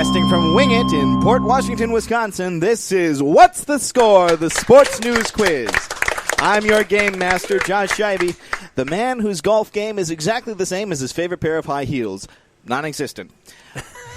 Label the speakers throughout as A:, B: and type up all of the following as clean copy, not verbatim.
A: Broadcasting from Wing It in Port Washington, Wisconsin, this is What's the Score, the Sports News Quiz. I'm your game master, Josh Scheibe, the man whose golf game is exactly the same as his favorite pair of high heels, non-existent.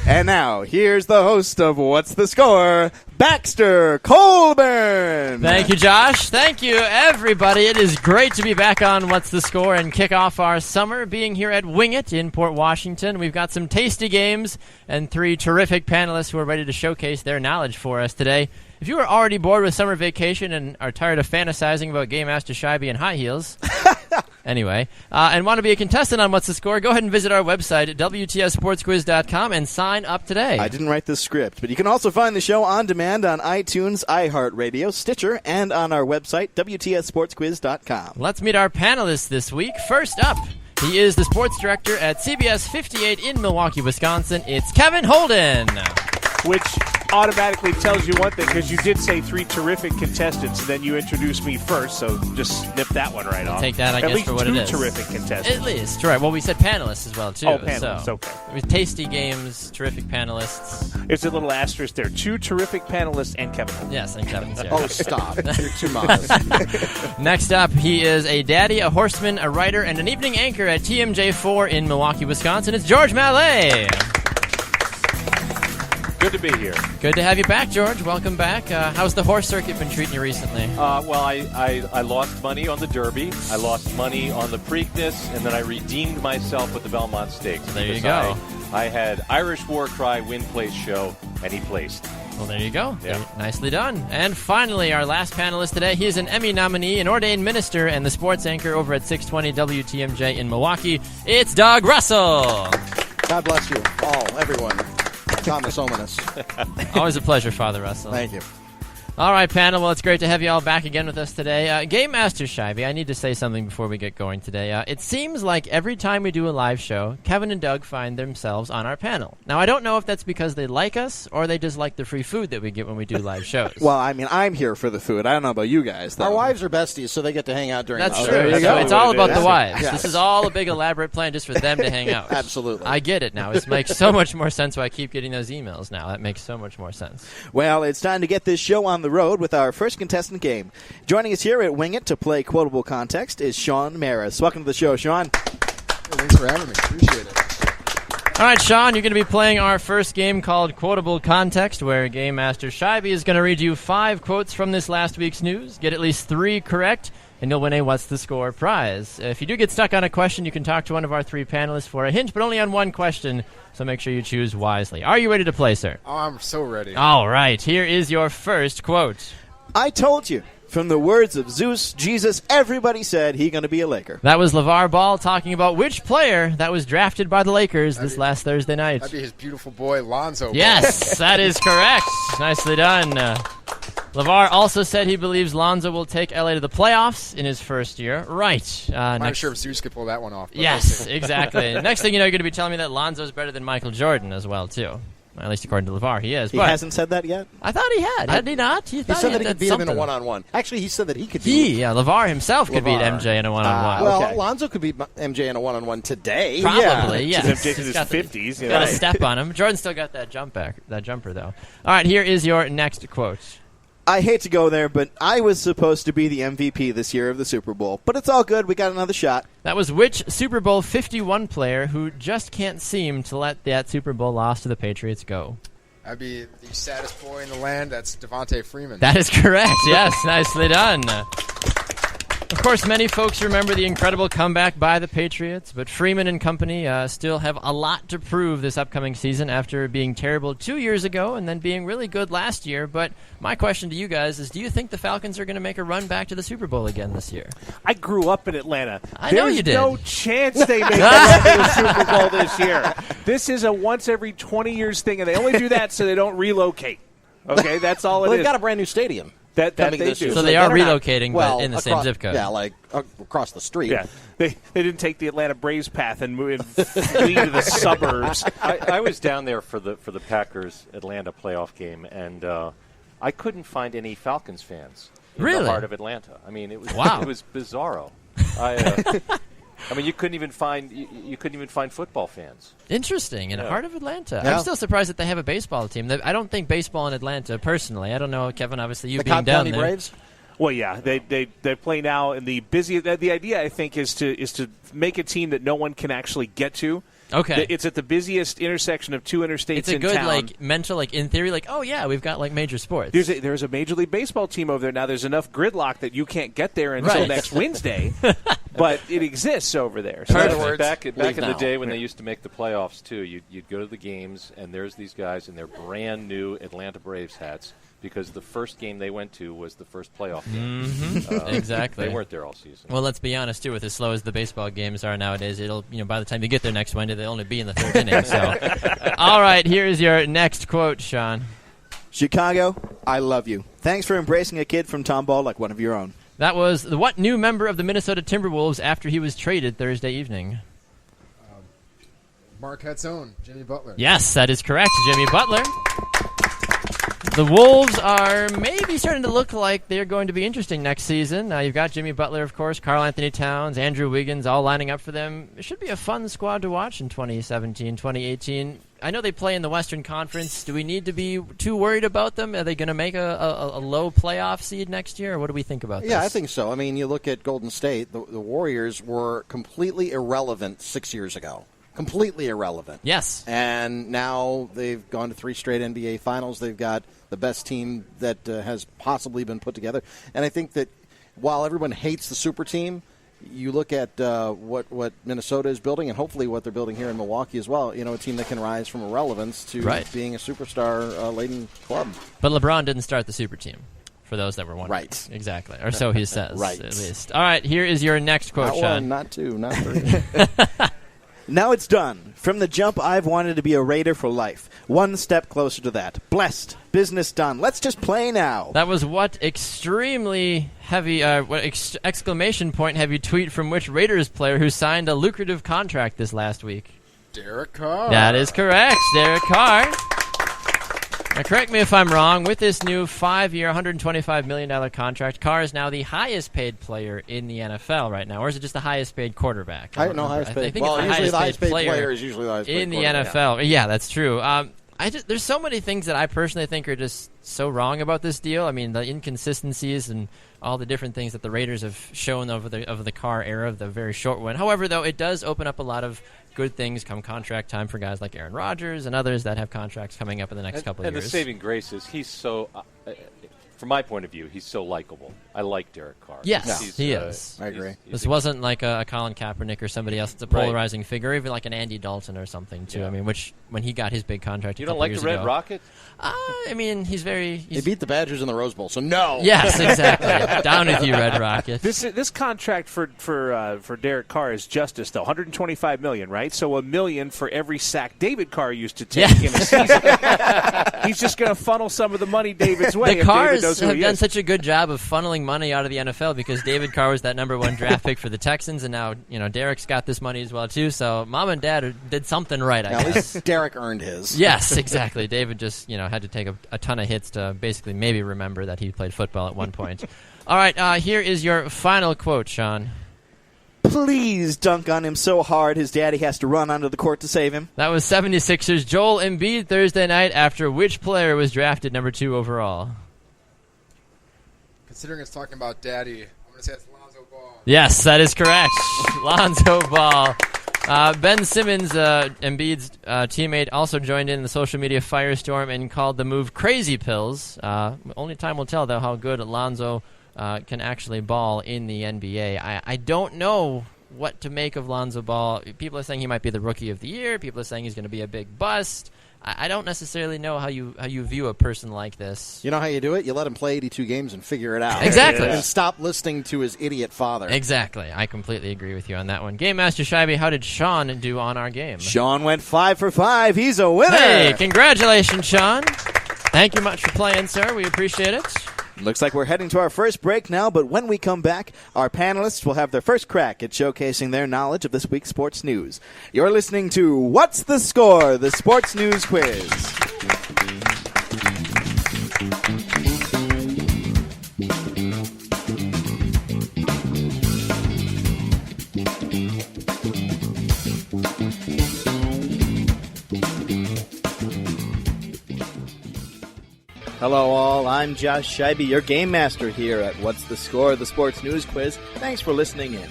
A: And now, here's the host of What's the Score, Baxter Colburn.
B: Thank you, Josh. Thank you, everybody. It is great to be back on What's the Score and kick off our summer being here at Wing It in Port Washington. We've got some tasty games and three terrific panelists who are ready to showcase their knowledge for us today. If you are already bored with summer vacation and are tired of fantasizing about Game Master Scheibe and high heels, anyway, and want to be a contestant on What's the Score, go ahead and visit our website at WTSSportsQuiz.com and sign up today.
A: I didn't write this script, but you can also find the show on demand on iTunes, iHeartRadio, Stitcher, and on our website, WTSSportsQuiz.com.
B: Let's meet our panelists this week. First up, he is the sports director at CBS 58 in Milwaukee, Wisconsin. It's Kevin Holden.
C: Which automatically tells you one thing, because you did say three terrific contestants, and then you introduced me first, so just snip that one right off.
B: Take that, I guess, for what it is.
C: At least two terrific contestants.
B: At least, right. Well, we said panelists as well, too.
C: Oh, panelists, okay.
B: With tasty games, terrific panelists.
C: It's a little asterisk there. Two terrific panelists and Kevin Holden.
B: Yes, and Kevin's here.
A: Oh, stop. You're too modest.
B: Next up, he is a daddy, a horseman, a writer, and an evening anchor at TMJ4 in Milwaukee, Wisconsin. It's George Mallet.
D: Good to be here.
B: Good to have you back, George. Welcome back. How's the horse circuit been treating you recently?
D: Well, I lost money on the Derby. I lost money on the Preakness, and then I redeemed myself with the Belmont Stakes.
B: There you go.
D: I had Irish War Cry win place show, and he placed.
B: Well, there you go.
D: Yeah.
B: Nicely done. And finally, our last panelist today, he is an Emmy nominee, an ordained minister, and the sports anchor over at 620 WTMJ in Milwaukee. It's Doug Russell.
E: God bless you all, everyone. Thomas Ominous.
B: Always a pleasure, Father Russell.
E: Thank you.
B: All right, panel. Well, it's great to have you all back again with us today. Game Master Scheibe, I need to say something before we get going today. It seems like every time we do a live show, Kevin and Doug find themselves on our panel. Now, I don't know if that's because they like us or they just like the free food that we get when we do live shows.
A: Well, I mean, I'm here for the food. I don't know about you guys, though.
E: Our wives are besties, so they get to hang out during
B: That's
E: the
B: true.
A: there you go.
B: It's all about the wives.
E: Yes.
B: This is all a big elaborate plan just for them to hang out.
E: Absolutely.
B: I get it now. It makes so much more sense why I keep getting those emails now. That makes so much more sense.
A: Well, it's time to get this show on the road with our first contestant game. Joining us here at Wing It to play Quotable Context is Sean Maris. Welcome to the show, Sean.
E: Thanks for having me. Appreciate it.
B: All right, Sean, you're going to be playing our first game called Quotable Context, where Game Master Scheibe is going to read you 5 quotes from this last week's news, get at least 3 correct, and you'll win a What's the Score prize. If you do get stuck on a question, you can talk to one of our 3 panelists for a hint, but only on one question, so make sure you choose wisely. Are you ready to play, sir?
E: Oh, I'm so ready.
B: All right, here is your first quote.
A: I told you. From the words of Zeus, Jesus, everybody said he going to be a Laker.
B: That was LeVar Ball talking about which player that was drafted by the Lakers this last Thursday night.
E: That'd be his beautiful boy, Lonzo Ball.
B: Yes, that is correct. Nicely done. LeVar also said he believes Lonzo will take LA to the playoffs in his first year. Right.
E: I'm not sure if Zeus could pull that one off.
B: Yes, exactly. Next thing you know, you're going to be telling me that Lonzo's better than Michael Jordan as well, too. At least according to LeVar, he is.
A: He hasn't said that yet?
B: I thought he had. Had he not?
E: He said that he could beat him in a one-on-one. Actually, he said that he could beat
B: LeVar himself could beat MJ in a one-on-one.
E: Well,
A: Okay.
E: Lonzo could beat MJ in a one-on-one today.
B: Probably, yes.
C: MJ's in his 50s.
B: Got a step on him. Jordan still got that jumper, though. All right, here is your next quote.
A: I hate to go there, but I was supposed to be the MVP this year of the Super Bowl. But it's all good. We got another shot.
B: That was which Super Bowl 51 player who just can't seem to let that Super Bowl loss to the Patriots go?
F: That'd be the saddest boy in the land. That's Devontae Freeman.
B: That is correct. Yes, nicely done. Of course, many folks remember the incredible comeback by the Patriots, but Freeman and company still have a lot to prove this upcoming season after being terrible 2 years ago and then being really good last year. But my question to you guys is, do you think the Falcons are going to make a run back to the Super Bowl again this year?
C: I grew up in Atlanta.
B: I know you did.
C: There's no chance they make it to the Super Bowl this year. This is a once every 20 years thing, and they only do that so they don't relocate. Okay, that's all it is.
E: Well, they've got a brand new stadium.
C: That they
E: this
C: do.
E: year.
B: So they are
E: they're not-
B: relocating,
E: well,
B: but in the
E: across,
B: same zip code.
E: Yeah, like across the street.
C: Yeah, they didn't take the Atlanta Braves path and flee to the suburbs.
D: I was down there for the Packers Atlanta playoff game, and I couldn't find any Falcons fans in
B: Really?
D: the heart of Atlanta. I mean, it was
B: Wow.
D: It was bizarro. I mean, you couldn't even find football fans.
B: Interesting. In the heart of Atlanta.
E: Yeah.
B: I'm still surprised that they have a baseball team. I don't think baseball in Atlanta, personally. I don't know, Kevin, obviously you
E: The
B: being
E: Cobb
B: down
E: County
B: there.
E: Braves?
C: Well, yeah, they play now in the busy. The idea, I think, is to make a team that no one can actually get to.
B: Okay.
C: It's at the busiest intersection of two interstates
B: It's a
C: in
B: good,
C: town.
B: mental, in theory, oh, yeah, we've got, major sports.
C: There's a Major League Baseball team over there now. There's enough gridlock that you can't get there until
B: Right.
C: next Wednesday, but it exists over there.
D: In
C: So
D: other
C: that's-
D: words, back in
E: leave
D: the
E: now.
D: day when they used to make the playoffs too, you'd go to the games and there's these guys in their brand new Atlanta Braves hats because the first game they went to was the first playoff game.
B: Exactly.
D: They weren't there all season.
B: Well, let's be honest, too, with as slow as the baseball games are nowadays, it'll, by the time you get there next Wednesday, they'll only be in the third inning. So, all right, here is your next quote, Sean.
A: Chicago, I love you. Thanks for embracing a kid from Tomball like one of your own.
B: That was what new member of the Minnesota Timberwolves after he was traded Thursday evening?
F: Marquette's own, Jimmy Butler.
B: Yes, that is correct, Jimmy Butler. The Wolves are maybe starting to look like they're going to be interesting next season. You've got Jimmy Butler, of course, Karl Anthony Towns, Andrew Wiggins, all lining up for them. It should be a fun squad to watch in 2017, 2018. I know they play in the Western Conference. Do we need to be too worried about them? Are they going to make a low playoff seed next year, or what do we think about this?
E: Yeah, I think so. I mean, you look at Golden State, the Warriors were completely irrelevant 6 years ago. Completely irrelevant.
B: Yes.
E: And now they've gone to 3 straight NBA Finals. They've got the best team that has possibly been put together. And I think that while everyone hates the super team, you look at what Minnesota is building and hopefully what they're building here in Milwaukee as well. A team that can rise from irrelevance to being a superstar-laden club.
B: But LeBron didn't start the super team, for those that were wondering.
E: Right.
B: Exactly. Or so he says,
E: Right.
B: at least. All right, here is your next quote,
E: Not
B: Sean.
E: one, not two, not three.
A: Now it's done. From the jump, I've wanted to be a Raider for life. One step closer to that. Blessed. Business done. Let's just play now.
B: That was what extremely heavy, exclamation point heavy tweet from which Raiders player who signed a lucrative contract this last week?
F: Derek Carr.
B: That is correct, Derek Carr. Now, correct me if I'm wrong. With this new 5-year, $125 million contract, Carr is now the highest-paid player in the NFL right now, or is it just the highest-paid quarterback? I don't remember.
E: highest paid.
B: I think
E: Well,
B: it's
E: usually the highest paid
B: player
E: player is usually the highest paid
B: in the
E: quarterback.
B: NFL. Yeah, that's true. There's so many things that I personally think are just so wrong about this deal. I mean, the inconsistencies and all the different things that the Raiders have shown over the Carr era, the very short one. However, though, it does open up a lot of good things come contract time for guys like Aaron Rodgers and others that have contracts coming up in the next couple of
D: and
B: years.
D: the saving grace is he's so, from my point of view, he's so likable. I like Derek Carr.
B: Yes,
D: He's,
B: he is.
E: I agree.
D: he's
B: This
D: a-
B: wasn't like a Colin Kaepernick or somebody else. It's a
D: Right.
B: polarizing figure, or even like an Andy Dalton or something, too.
D: Yeah.
B: I mean, which when he got his big contract
D: You
B: a
D: don't
B: couple
D: like
B: years
D: the Red
B: ago,
D: Rocket?
B: I mean, he's very...
E: They
B: He's,
E: beat the Badgers in the Rose Bowl, so no.
B: yes, exactly. Down with you, Red Rocket.
C: This contract for Derek Carr is justice, though. $125 million, right? So $1 million for every sack David Carr used to take in a season. He's just going to funnel some of the money David's way.
B: The
C: if David
B: Carrs
C: knows who
B: have
C: he
B: done
C: is.
B: such a good job of funneling money out of the NFL because David Carr was that number 1 draft pick for the Texans, and now Derek's got this money as well too. So mom and dad did something right, I
E: At
B: guess.
E: least Derek earned his.
B: Yes, exactly. David just had to take a ton of hits to basically maybe remember that he played football at one point. All right, here is your final quote, Sean.
A: Please dunk on him so hard his daddy has to run onto the court to save him.
B: That was 76ers Joel Embiid Thursday night after which player was drafted number 2 overall?
F: Considering it's talking about daddy, I'm going to say it's Lonzo Ball.
B: Yes, that is correct. Lonzo Ball. Ben Simmons, Embiid's teammate, also joined in the social media firestorm and called the move crazy pills. Only time will tell, though, how good Lonzo can actually ball in the NBA. I don't know what to make of Lonzo Ball. People are saying he might be the rookie of the year. People are saying he's going to be a big bust. I don't necessarily know how you view a person like this.
E: You know how you do it? You let him play 82 games and figure it out.
B: Exactly.
E: And stop listening to his idiot father.
B: Exactly. I completely agree with you on that one. Game Master Scheibe, how did Sean do on our game?
A: Sean went 5 for 5. He's a winner.
B: Hey, congratulations, Sean. Thank you much for playing, sir. We appreciate it.
A: Looks like we're heading to our first break now, but when we come back, our panelists will have their first crack at showcasing their knowledge of this week's sports news. You're listening to What's the Score? The Sports News Quiz. Hello all, I'm Josh Scheibe, your game master here at What's the Score, the Sports News Quiz. Thanks for listening in.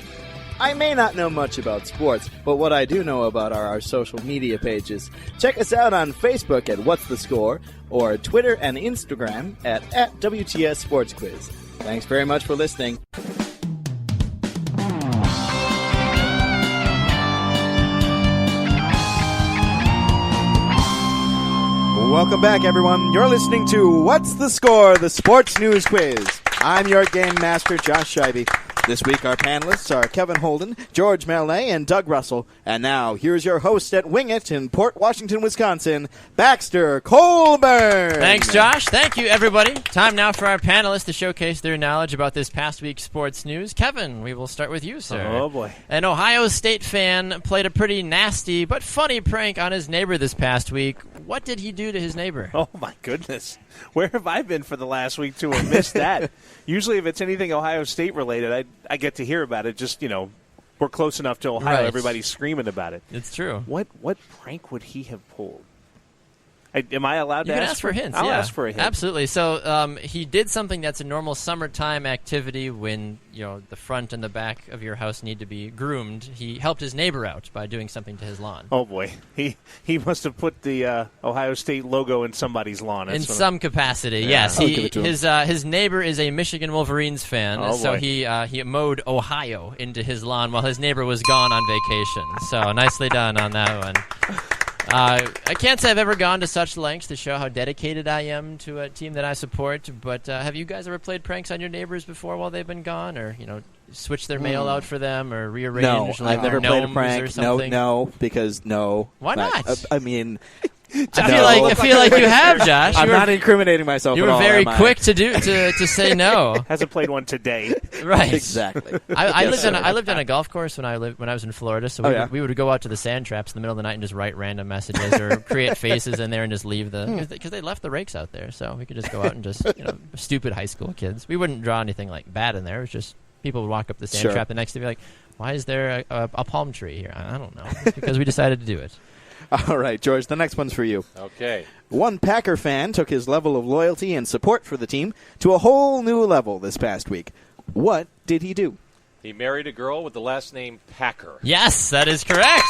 A: I may not know much about sports, but what I do know about are our social media pages. Check us out on Facebook at What's the Score, or Twitter and Instagram at WTS Sports Quiz. Thanks very much for listening. Welcome back, everyone. You're listening to What's the Score, the Sports News Quiz. I'm your game master, Josh Scheibe. This week, our panelists are Kevin Holden, George Mallet, and Doug Russell. And now, here's your host at Wing It in Port Washington, Wisconsin, Baxter Colburn.
B: Thanks, Josh. Thank you, everybody. Time now for our panelists to showcase their knowledge about this past week's sports news. Kevin, we will start with you, sir.
C: Oh, boy.
B: An Ohio State fan played a pretty nasty but funny prank on his neighbor this past week. What did he do to his neighbor?
C: Oh, my goodness. Where have I been for the last week to have missed that? Usually if it's anything Ohio State related, I get to hear about it. Just, we're close enough to Ohio.
B: Right.
C: Everybody's screaming about it.
B: It's true.
C: What prank would he have pulled? Am I allowed
B: You
C: to
B: can
C: ask
B: ask for hints.
C: I'll
B: yeah.
C: ask for a hint.
B: Absolutely. So he did something that's a normal summertime activity when the front and the back of your house need to be groomed. He helped his neighbor out by doing something to his lawn.
C: Oh, boy. He must have put the Ohio State logo in somebody's lawn.
B: In some capacity, yes.
E: I'll give it to him.
B: His neighbor is a Michigan Wolverines fan,
C: Oh,
B: so
C: boy.
B: he mowed Ohio into his lawn while his neighbor was gone on vacation. So nicely done on that one. I can't say I've ever gone to such lengths to show how dedicated I am to a team that I support, but have you guys ever played pranks on your neighbors before while they've been gone, or switch their mail out for them, or rearrange?
A: No, I've never played a
B: gnomes
A: prank.
B: or something?
A: No, because no.
B: Why not?
A: I mean,
B: I feel like you have, Josh.
A: I'm
B: You were-
A: not incriminating myself.
B: You
A: at
B: were
A: all,
B: very
A: am I?
B: quick to say no.
C: Hasn't played one today.
B: Right.
A: Exactly.
B: I lived on a golf course when I was in Florida, so
A: Oh, yeah?
B: we would go out to the sand traps in the middle of the night and just write random messages or create faces in there and just leave because they left the rakes out there, so we could just go out and just stupid high school kids. We wouldn't draw anything like bad in there. It was just people would walk up the sand
A: Sure.
B: trap the next day and be like, "Why is there a palm tree here?" I don't know. It's because we decided to do it.
A: All right, George, the next one's for you.
D: Okay.
A: One Packer fan took his level of loyalty and support for the team to a whole new level this past week. What did he do?
D: He married a girl with the last name Packer.
B: Yes, that is correct.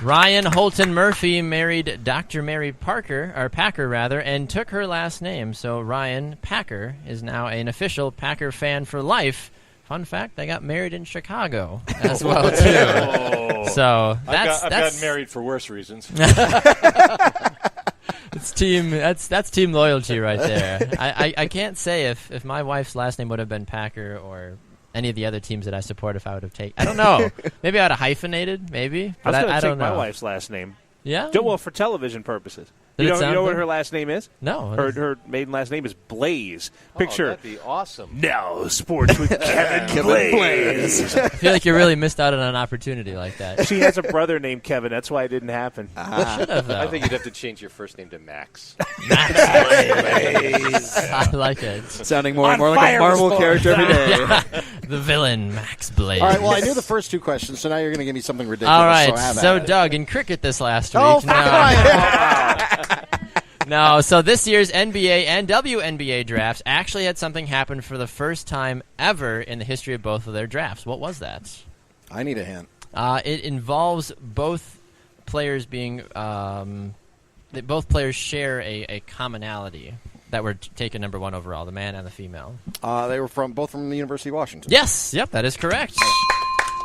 B: Ryan Holton Murphy married Dr. Mary Packer, and took her last name. So Ryan Packer is now an official Packer fan for life. Fun fact, they got married in Chicago as well, too. So
D: I've gotten married for worse reasons.
B: That's team loyalty right there. I can't say if my wife's last name would have been Packer or any of the other teams that I support if I would have taken. I don't know. Maybe I would have hyphenated, maybe.
C: I
B: But
C: was going to
B: don't
C: take
B: know.
C: my wife's last name.
B: Yeah?
C: Well, for television purposes.
B: Did
C: You
B: it sound
C: know what
B: good?
C: her last name is?
B: No.
C: Her maiden last name is Blaze.
D: Oh,
C: Picture
D: that'd be awesome.
C: now sports with Kevin Blaze.
B: I feel like you really missed out on an opportunity like that.
C: She has a brother named Kevin. That's why it didn't happen.
B: Should have, though.
D: I think you'd have to change your first name to Max.
B: I like it.
A: Sounding more and
C: On
A: more like a
C: fire
A: Marvel
C: with
A: character every day.
B: The villain, Max Blaze.
E: All right, well, I knew the first two questions, so now you're going to give me something ridiculous.
B: All right,
E: so have
B: so
E: at it.
B: Doug, in cricket this last week.
E: Oh,
B: No, so this year's NBA and WNBA drafts actually had something happen for the first time ever in the history of both of their drafts. What was that?
E: I need a hint.
B: It involves both players being both players share a commonality that were taken number one overall, the man and the female.
E: They were both from the University of Washington.
B: Yes, yep, that is correct.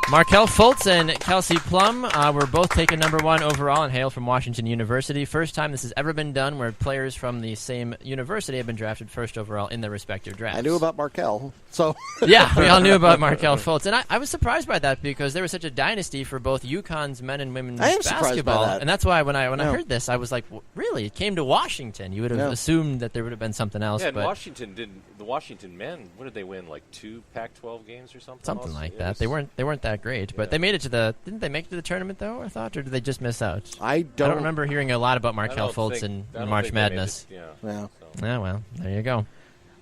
B: Markelle Fultz and Kelsey Plum were both taken number one overall and hail from Washington University. First time this has ever been done where players from the same university have been drafted first overall in their respective drafts.
E: I knew about Markelle, so
B: Yeah, we all knew about Markelle Fultz. And I was surprised by that because there was such a dynasty for both UConn's men and women's
E: I am surprised by
B: basketball.
E: that.
B: And that's why when I
E: Yeah.
B: heard this, I was like, really? It came to Washington. You would have
E: Yeah.
B: assumed that there would have been something else.
D: Yeah, and
B: but
D: Washington didn't. The Washington men, what did they win? Like 2 Pac-12 games or something?
B: something
D: else?
B: like
D: It
B: that.
D: was-
B: They weren't that great, but
D: Yeah.
B: they made it to the. Didn't they make it to the tournament though? I thought, or did they just miss out?
E: I
B: don't remember hearing a lot about
D: I
B: Markelle
D: don't
B: Fultz
D: think- I
B: in
D: don't
B: March
D: think they made
B: Madness.
D: it,
E: Yeah.
B: Yeah, well, there you go.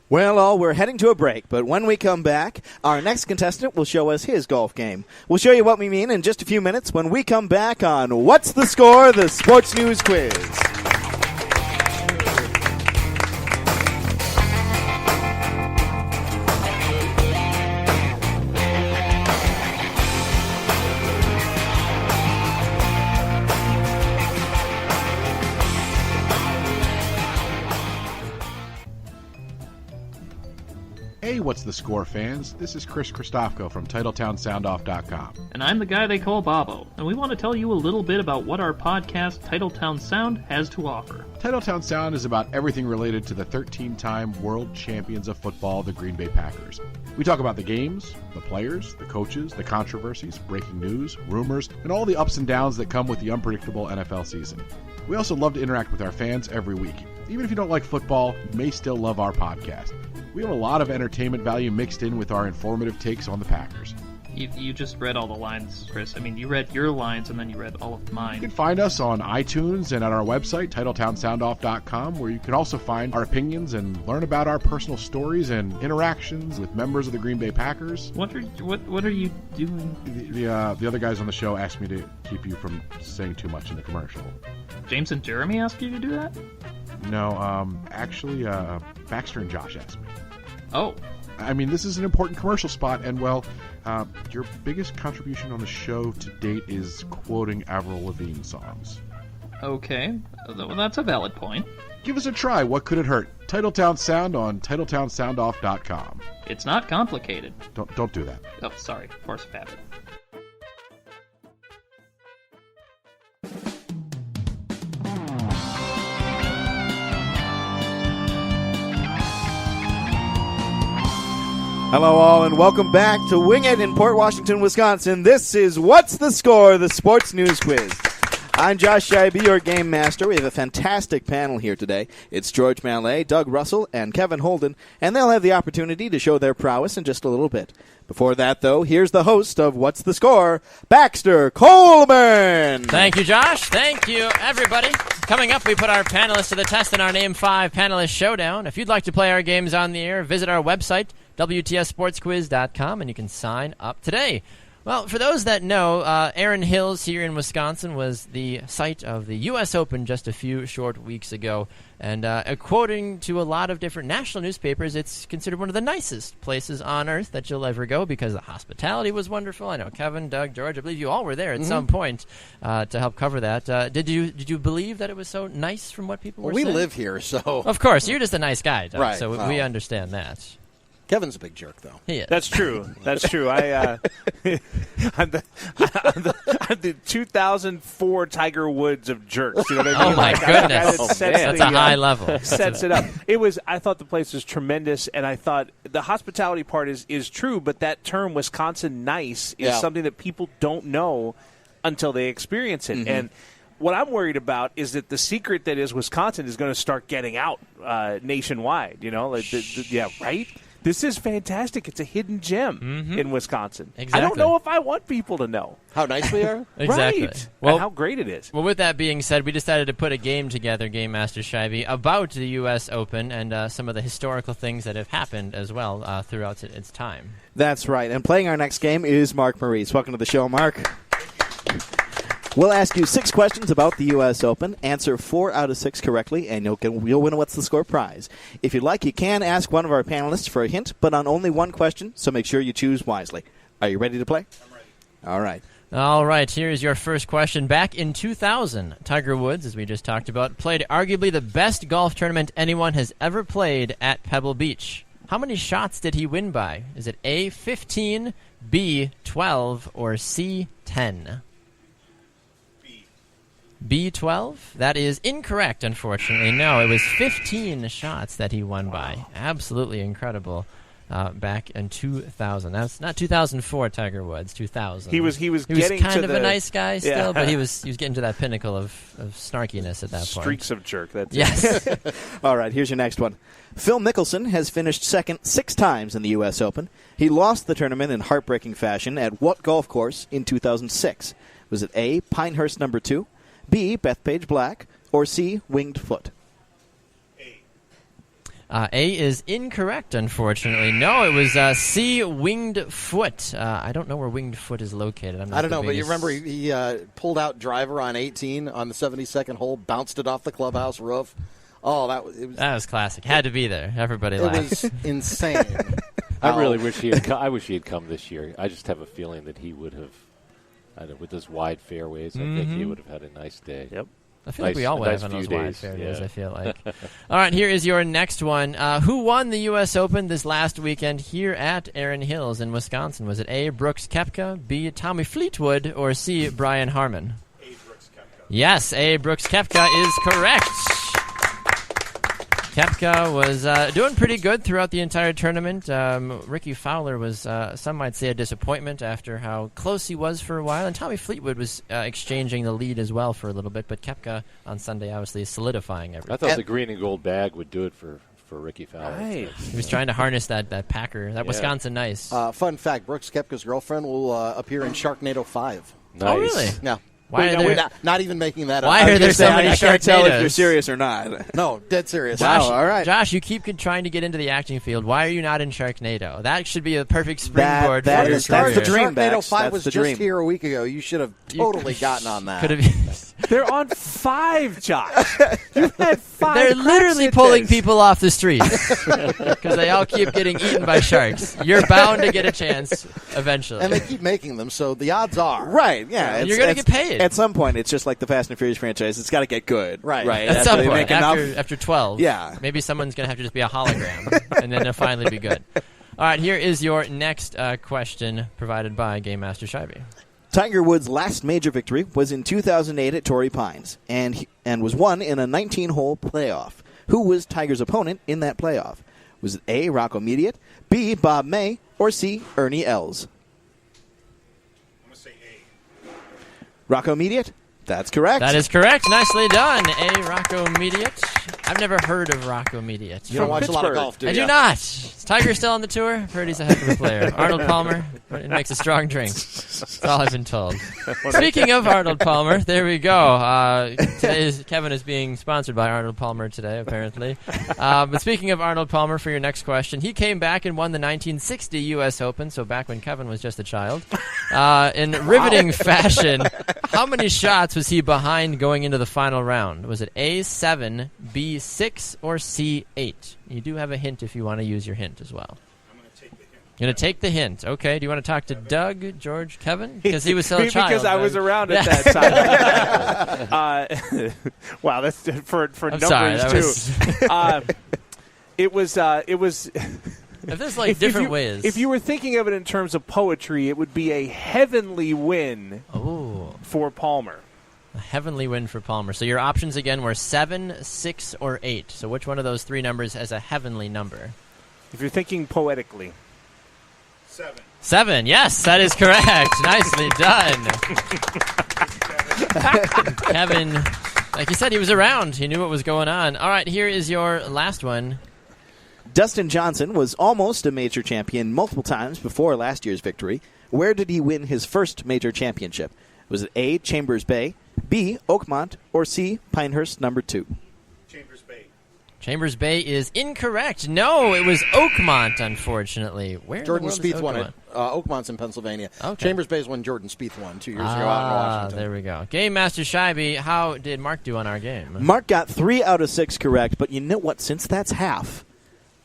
A: Well, all, we're heading to a break, but when we come back, our next contestant will show us his golf game. We'll show you what we mean in just a few minutes when we come back on What's the Score, the Sports News Quiz.
G: Hey, What's the Score fans? This is Chris Christofko from TitletownSoundoff.com.
H: And I'm the guy they call Bobo, and we want to tell you a little bit about what our podcast, Titletown Sound, has to offer.
G: Titletown Sound is about everything related to the 13-time world champions of football, the Green Bay Packers. We talk about the games, the players, the coaches, the controversies, breaking news, rumors, and all the ups and downs that come with the unpredictable NFL season. We also love to interact with our fans every week. Even if you don't like football, you may still love our podcast. We have a lot of entertainment value mixed in with our informative takes on the Packers.
H: You just read all the lines, Chris. I mean, you read your lines and then you read all of mine.
G: You can find us on iTunes and at our website, TitletownSoundoff.com, where you can also find our opinions and learn about our personal stories and interactions with members of the Green Bay Packers.
H: What are you doing?
G: The other guys on the show asked me to keep you from saying too much in the commercial.
H: James and Jeremy asked you to do that?
G: No, actually, Baxter and Josh asked me.
H: Oh.
G: I mean, this is an important commercial spot, and, well, your biggest contribution on the show to date is quoting Avril Lavigne songs.
H: Okay. Well, that's a valid point.
G: Give us a try. What could it hurt? Titletown Sound on TitletownSoundoff.com.
H: It's not complicated.
G: Don't do that.
H: Oh, sorry. Force of habit.
A: Hello all and welcome back to Wing It in Port Washington, Wisconsin. This is What's the Score, the sports news quiz. I'm Josh Scheibe, your game master. We have a fantastic panel here today. It's George Mallet, Doug Russell, and Kevin Holden, and they'll have the opportunity to show their prowess in just a little bit. Before that, though, here's the host of What's the Score, Baxter Coleman.
B: Thank you, Josh. Thank you, everybody. Coming up, we put our panelists to the test in our Name 5 Panelist Showdown. If you'd like to play our games on the air, visit our website, WTSSportsQuiz.com, and you can sign up today. Well, for those that know, Erin Hills here in Wisconsin was the site of the U.S. Open just a few short weeks ago. And according to a lot of different national newspapers, it's considered one of the nicest places on earth that you'll ever go because the hospitality was wonderful. I know Kevin, Doug, George, I believe you all were there at some point to help cover that. Did you believe that it was so nice from what people were saying?
E: We live here, so...
B: Of course, you're just a nice guy, Doug,
E: right,
B: so we understand that.
E: Kevin's a big jerk, though.
B: He is.
C: That's true. That's true. I'm the 2004 Tiger Woods of jerks. You know what I mean?
B: Oh, my goodness. That's a high level.
C: Sets it up. I thought the place was tremendous, and I thought the hospitality part is true, but that term Wisconsin nice is something that people don't know until they experience it. And what I'm worried about is that the secret that is Wisconsin is going to start getting out nationwide. You know, yeah, right? This is fantastic. It's a hidden gem in Wisconsin.
B: Exactly.
C: I don't know if I want people to know
E: how nice we are.
B: Exactly.
C: Right.
B: Well,
C: and how great it is.
B: Well, with that being said, we decided to put a game together, Game Master Scheibe, about the U.S. Open and some of the historical things that have happened as well throughout its time.
A: That's right. And playing our next game is Mark Maurice. Welcome to the show, Mark. We'll ask you 6 questions about the U.S. Open. Answer 4 out of 6 correctly, and you'll win a What's the Score prize. If you'd like, you can ask one of our panelists for a hint, but on only one question, so make sure you choose wisely. Are you ready to play?
F: I'm ready.
A: All right.
B: All right, here's your first question. Back in 2000, Tiger Woods, as we just talked about, played arguably the best golf tournament anyone has ever played at Pebble Beach. How many shots did he win by? Is it A, 15, B, 12, or C, 10? B12? That is incorrect, unfortunately. No, it was 15 shots that he won by. Absolutely incredible. Back in 2000. That's not 2004 Tiger Woods, 2000.
C: He was getting
B: kind
C: to
B: of
C: the,
B: a nice guy still,
C: yeah.
B: but he was getting to that pinnacle of snarkiness at that point.
C: Streaks of jerk. That's
B: yes.
A: All right, here's your next one. Phil Mickelson has finished second 6 times in the U.S. Open. He lost the tournament in heartbreaking fashion at what golf course in 2006? Was it A, Pinehurst number 2, B, Bethpage Black, or C, Winged Foot?
B: A is incorrect, unfortunately. No, it was C, Winged Foot. I don't know where Winged Foot is located.
E: I don't know, but you remember he pulled out driver on 18 on the 72nd hole, bounced it off the clubhouse roof. Oh, that was
B: classic. Had to be there. Everybody laughed.
E: It was insane.
D: I really wish he had. I wish he had come this year. I just have a feeling that he would have. With those wide fairways, I think he would have had a nice day.
C: Yep.
B: I feel like we all
D: nice
B: have on those
D: few
B: wide
D: days,
B: fair
D: yeah.
B: days, I feel like. All right, here is your next one. Who won the U.S. Open this last weekend here at Erin Hills in Wisconsin? Was it A, Brooks Koepka, B, Tommy Fleetwood, or C, Brian Harmon?
I: A. Brooks Koepka.
B: Yes, A, Brooks Koepka is correct. Koepka was doing pretty good throughout the entire tournament. Ricky Fowler was, some might say, a disappointment after how close he was for a while. And Tommy Fleetwood was exchanging the lead as well for a little bit. But Koepka on Sunday obviously is solidifying everything.
D: I thought the green and gold bag would do it for Ricky Fowler.
C: Right.
B: He was trying to harness that Packer, that Wisconsin nice.
E: Fun fact, Brooks Koepka's girlfriend will appear in Sharknado 5.
D: Nice.
B: Oh, really?
E: Yeah.
B: Why are there,
E: Not even making that
B: why
E: up.
B: are there so many
A: I can't tell if you're
B: Sharknadoes?
A: serious or not.
E: No, dead serious.
B: Josh,
A: Wow, all right.
B: Josh, you keep trying to get into the acting field. Why are you not in Sharknado? That should be a perfect springboard
A: that
B: for your
A: is- that's
B: career.
A: the dream,
E: Sharknado
A: Bax.
E: 5
A: That's
E: was
A: the
E: just
A: dream.
E: here a week ago. You should have totally gotten on that.
B: Could have.
C: They're on 5, Josh. You've had 5.
B: They're
C: cracks
B: literally
C: at
B: pulling
C: this.
B: people off the streets because they all keep getting eaten by sharks. You're bound to get a chance eventually.
E: And they keep making them, so the odds are.
A: Right, yeah.
B: And you're gonna get paid.
A: At some point, it's just like the Fast and Furious franchise. It's got to get good.
E: Right.
A: Right.
B: At
A: After
B: some
A: they
B: point,
A: make enough.
B: after 12,
A: Yeah.
B: maybe someone's going to have to just be a hologram, and then they'll finally be good. All right, here is your next question provided by Game Master Scheibe.
A: Tiger Woods' last major victory was in 2008 at Torrey Pines, and was won in a 19-hole playoff. Who was Tiger's opponent in that playoff? Was it A, Rocco Mediate, B, Bob May, or C, Ernie Els?
I: I'm going to say A.
A: Rocco Mediate? That's correct.
B: That is correct. Nicely done. A, Rocco Mediate. I've never heard of Rocco Mediate.
E: You don't watch a lot of
C: Pittsburgh.
E: golf, do
B: I
E: you?
B: do not. Is Tiger still on the tour? Heard he's a heck of a player. Arnold Palmer. It makes a strong drink. That's all I've been told. Speaking of Arnold Palmer, there we go. Kevin is being sponsored by Arnold Palmer today, apparently. But speaking of Arnold Palmer, for your next question, he came back and won the 1960 U.S. Open, so back when Kevin was just a child. In riveting fashion, how many shots was he behind going into the final round? Was it A, 7, B, 6, or C, 8? You do have a hint if you want to use your hint as well.
I: I'm going to take the hint.
B: You're going to take the hint. Okay. Do you want to talk to Doug, George, Kevin? Because he was still a child.
C: Because I
B: then.
C: was around at that time. Wow, that's for
B: I'm
C: numbers
B: sorry. That
C: too.
B: was,
C: It was.
B: if there's like different ways.
C: If you were thinking of it in terms of poetry, it would be a heavenly win
B: Oh,
C: for Palmer.
B: a heavenly win for Palmer. So your options again were 7, 6, or 8. So which one of those three numbers has a heavenly number?
C: If you're thinking poetically.
I: 7.
B: 7. Yes, that is correct. Nicely done. Kevin, like you said, he was around. He knew what was going on. All right, here is your last one.
A: Dustin Johnson was almost a major champion multiple times before last year's victory. Where did he win his first major championship? Was it A, Chambers Bay, B, Oakmont, or C, Pinehurst No. 2?
I: Chambers Bay.
B: Chambers Bay is incorrect. No, it was Oakmont, unfortunately. Where in
E: Jordan
B: the world is
E: Spieth won
B: Oakmont?
E: it. Oakmont's in Pennsylvania.
B: Okay.
E: Chambers Bay's when Jordan Spieth won 2 years ago out in Washington.
B: There we go. Game Master Scheibe, how did Mark do on our game?
A: Mark got 3 out of 6 correct, but you know what? Since that's half,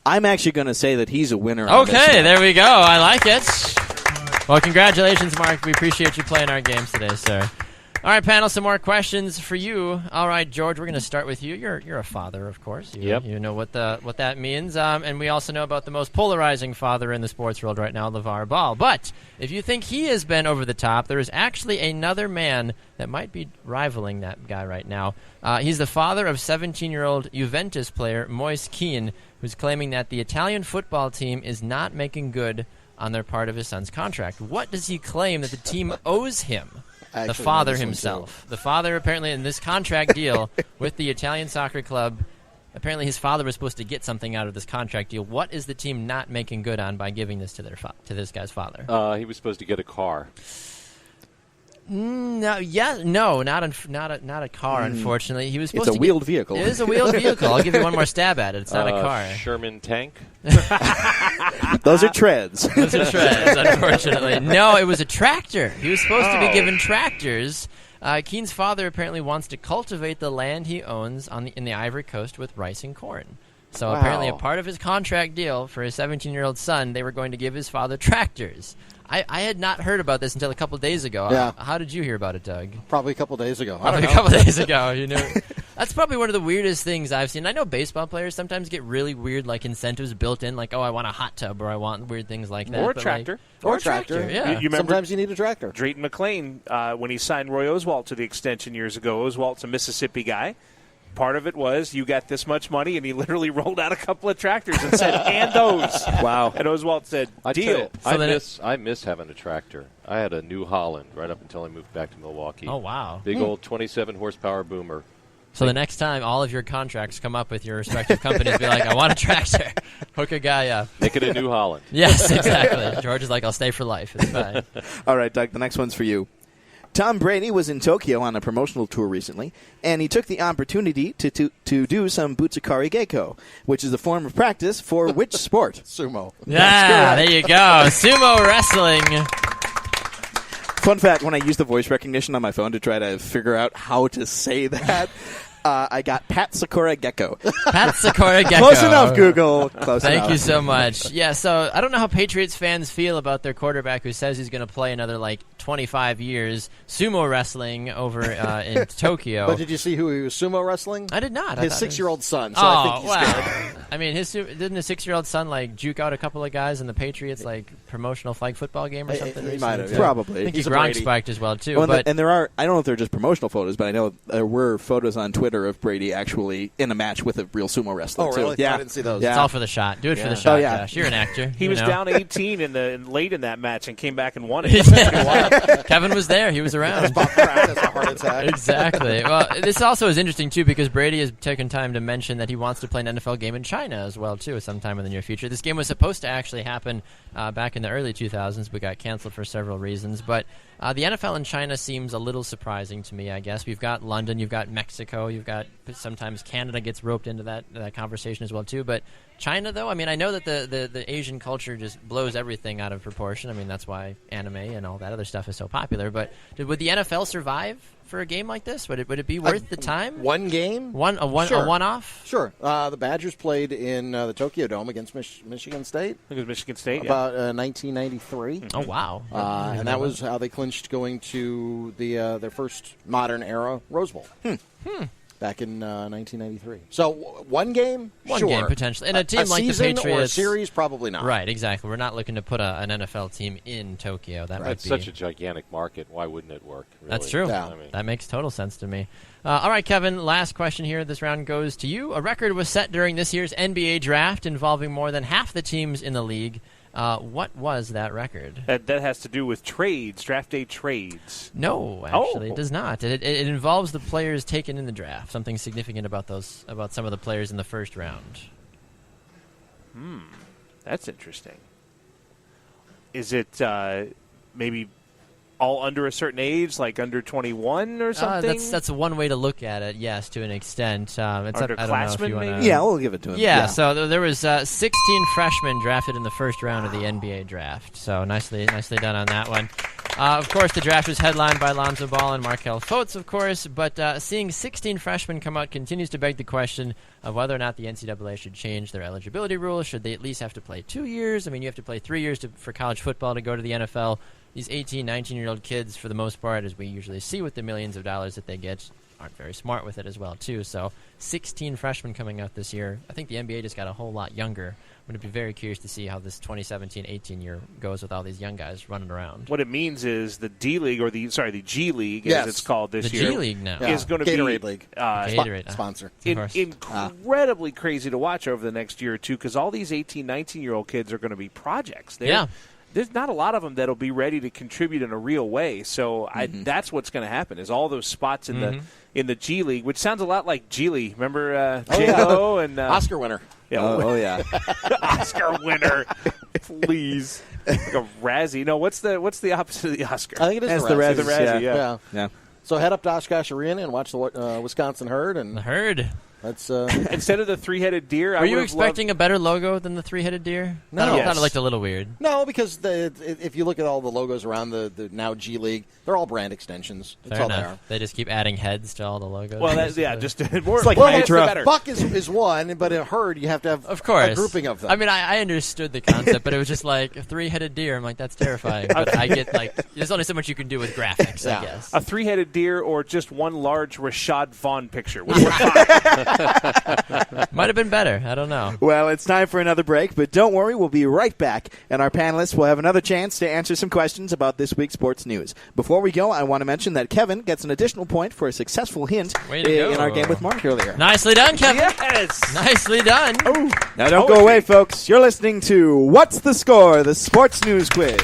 A: I'm actually going to say that he's a winner. On this
B: Okay,
A: one.
B: there we go. I like it. Well, congratulations, Mark. We appreciate you playing our games today, sir. All right, panel, some more questions for you. All right, George, we're going to start with you. You're a father, of course.
D: Yep.
B: You know what that means. And we also know about the most polarizing father in the sports world right now, LeVar Ball. But if you think he has been over the top, there is actually another man that might be rivaling that guy right now. He's the father of 17-year-old Juventus player Moise Kean, who's claiming that the Italian football team is not making good on their part of his son's contract. What does he claim that the team owes him? The father himself. The father, apparently, in this contract deal with the Italian soccer club, apparently his father was supposed to get something out of this contract deal. What is the team not making good on by giving this to this guy's father?
D: He was supposed to get a car.
B: No, not a car. Unfortunately, he was supposed
A: It's a
B: to
A: wheeled vehicle.
B: It is a wheeled vehicle. I'll give you one more stab at it. It's not a car.
D: Sherman tank.
A: Those are treads.
B: Those are treads, unfortunately. No, it was a tractor. He was supposed to be given tractors. Keane's father apparently wants to cultivate the land he owns in the Ivory Coast with rice and corn. So apparently a part of his contract deal for his 17-year-old son, they were going to give his father tractors. I had not heard about this until a couple days ago.
E: Yeah.
B: How did you hear about it, Doug?
E: Probably a couple days ago.
B: Probably a couple days ago. You know, that's probably one of the weirdest things I've seen. I know baseball players sometimes get really weird, like incentives built in, like, oh, I want a hot tub, or I want weird things like that.
C: Or a
B: But,
C: tractor.
B: Or a tractor, yeah.
C: You remember
E: Sometimes you need a tractor.
C: Drayton McLean, when he signed Roy Oswalt to the extension years ago. Oswalt's a Mississippi guy. Part of it was you got this much money, and he literally rolled out a couple of tractors and said, and those.
A: Wow.
C: And Oswalt said,
D: I tell
C: deal.
D: you, I miss having a tractor. I had a New Holland right up until I moved back to Milwaukee.
B: Oh, wow.
D: Big old 27 horsepower boomer.
B: So the next time all of your contracts come up with your respective companies, be like, I want a tractor. Hook a guy up.
D: Make it a New Holland.
B: Yes, exactly. George is like, I'll stay for life. It's fine.
A: All right, Doug, the next one's for you. Tom Brady was in Tokyo on a promotional tour recently, and he took the opportunity to do some Butsukari Geiko, which is a form of practice for which sport?
E: Sumo.
B: Yeah, there you go. Sumo wrestling.
A: Fun fact, when I used the voice recognition on my phone to try to figure out how to say that, I got Pat Sakura Gecko.
B: Pat Sakura Gecko.
A: Close enough, Google. Close enough.
B: Thank you so much. Yeah, so I don't know how Patriots fans feel about their quarterback who says he's going to play another, 25 years sumo wrestling over in Tokyo.
E: But did you see who he was sumo wrestling?
B: I did not.
E: His 6-year-old son. So I think he's
B: wow. I mean, didn't his 6-year-old son, juke out a couple of guys in the Patriots, promotional flag football game or something?
E: He might have.
A: Yeah. Probably.
B: I think
E: He's
B: he
E: a
B: Gronk
E: Brady.
B: spiked as well, too.
A: Well,
B: but
A: and there are, I don't know if they're just promotional photos, but I know there were photos on Twitter of Brady actually in a match with a real sumo wrestler.
E: Oh, really?
A: Too. Yeah.
E: I didn't see those.
A: Yeah.
B: it's all for the shot. Do it for the
C: Yeah.
B: shot,
A: Oh, yeah.
B: Josh. You're an actor.
C: He
B: you
C: was
B: know.
C: down 18 late in that match and came back and won it.
B: Kevin was there. He was around.
E: Bob Pratt has a heart attack.
B: Exactly. Well, this also is interesting, too, because Brady has taken time to mention that he wants to play an NFL game in China as well, too, sometime in the near future. This game was supposed to actually happen back in the early 2000s, but got canceled for several reasons. But the NFL in China seems a little surprising to me, I guess. We've got London, you've got Mexico, you've got sometimes Canada gets roped into that conversation as well, too. But China, though, I mean, I know that the Asian culture just blows everything out of proportion. I mean, that's why anime and all that other stuff is so popular. But would the NFL survive for a game like this? Would it be worth the time?
E: One game?
B: A
E: Sure.
B: one-off?
E: Sure. The Badgers played in the Tokyo Dome against Michigan State.
C: I think it was Michigan State.
E: About 1993.
B: Oh, wow.
E: And that was how they clinched going to their first modern era Rose Bowl. Back in 1993. So one game?
B: One
E: sure.
B: game, potentially. And a team like the
E: season
B: Patriots.
E: or a series? Probably not.
B: Right, exactly. We're not looking to put an NFL team in Tokyo. That might
D: It's
B: be
D: such a gigantic market. Why wouldn't it work? Really?
B: That's true.
E: Yeah.
D: I mean,
B: That makes total sense to me. All right, Kevin, last question here. This round goes to you. A record was set during this year's NBA draft involving more than half the teams in the league. What was that record?
C: That has to do with trades, draft day trades.
B: No, actually,
C: Oh.
B: it does not. It involves the players taken in the draft. Something significant about some of the players in the first round.
C: That's interesting. Is it maybe all under a certain age, like under 21 or something?
B: That's one way to look at it. Yes, to an extent. It's I don't know if
C: Underclassmen,
B: you want
C: maybe?
A: Yeah, we'll give it to him.
B: Yeah, so there was 16 freshmen drafted in the first round of the NBA draft. So nicely done on that one. Of course, the draft was headlined by Lonzo Ball and Markelle Fultz, of course, but seeing 16 freshmen come out continues to beg the question of whether or not the NCAA should change their eligibility rules. Should they at least have to play 2 years? I mean, you have to play 3 years for college football to go to the NFL. These 18, 19-year-old kids, for the most part, as we usually see with the millions of dollars that they get, aren't very smart with it as well, too. So 16 freshmen coming out this year. I think the NBA just got a whole lot younger. I'm going to be very curious to see how this 2017-18 year goes with all these young guys running around.
C: What it means is the D League, or the G League,
E: Yes.
C: as it's called this
B: The
C: year,
B: G League now.
C: is going to be
E: Gatorade League.
B: Gatorade.
E: Sponsor.
B: Of course.
C: Incredibly crazy to watch over the next year or two, because all these 18, 19-year-old kids are going to be projects. There's not a lot of them that'll be ready to contribute in a real way. So that's what's going to happen, is all those spots in the G League, which sounds a lot like G League. Remember J-Lo and
E: Oscar winner.
C: Yeah,
A: Oh, yeah.
C: Oscar winner, please. Like a Razzie. No, what's the opposite of the Oscar?
E: I think it is
A: That's
E: the
A: the
E: Razzies.
A: Razzies,
C: yeah.
A: Yeah.
E: So head up to Oshkosh Arena and watch the Wisconsin Herd. And
B: The Herd.
E: That's
C: Instead of the three-headed deer,
B: Were you expecting a better logo than the three-headed deer?
E: No.
B: I
C: Yes.
B: thought it looked a little weird.
E: no, because if you look at all the logos around the now G League, they're all brand extensions. That's
B: Fair
E: all
B: enough.
E: they are.
B: They just keep adding heads to all the logos.
C: Well, just more.
A: It's like
C: more
A: Hydra.
C: heads, the better.
E: Buck is one, but in a herd you have to have
B: Of course.
E: a grouping of them.
B: I mean, I understood the concept, but it was just like a three-headed deer. I'm like, that's terrifying. But I get there's only so much you can do with graphics, I guess.
C: A three-headed deer or just one large Rashad Vaughn picture. Which one?
B: Might have been better. I don't know.
A: Well, it's time for another break, but don't worry, we'll be right back, and our panelists will have another chance to answer some questions about this week's sports news. Before we go, I want to mention that Kevin gets an additional point for a successful hint
B: Way to go.
A: in our game with Mark earlier.
B: Nicely done, Kevin.
C: Yes.
B: Nicely done.
A: Now, don't go away, folks. You're listening to What's the Score, the sports news quiz.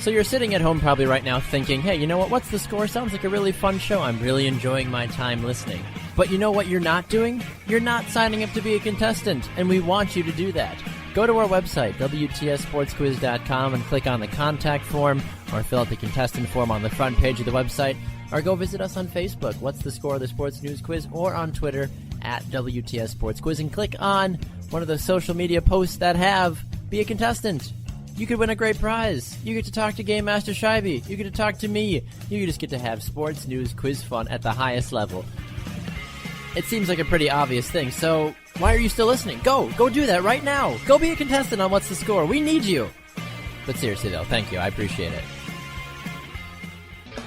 B: So you're sitting at home probably right now thinking, hey, you know what? What's the Score? Sounds like a really fun show. I'm really enjoying my time listening. But you know what you're not doing? You're not signing up to be a contestant, and we want you to do that. Go to our website, WTSSportsQuiz.com, and click on the contact form, or fill out the contestant form on the front page of the website, or go visit us on Facebook, What's the Score, the Sports News Quiz, or on Twitter, at WTS Sports Quiz, and click on one of the social media posts that have Be a Contestant. You could win a great prize. You get to talk to Game Master Scheibe. You get to talk to me. You just get to have sports news quiz fun at the highest level. It seems like a pretty obvious thing, so why are you still listening? Go do that right now. Go be a contestant on What's the Score. We need you. But seriously, though, thank you. I appreciate it.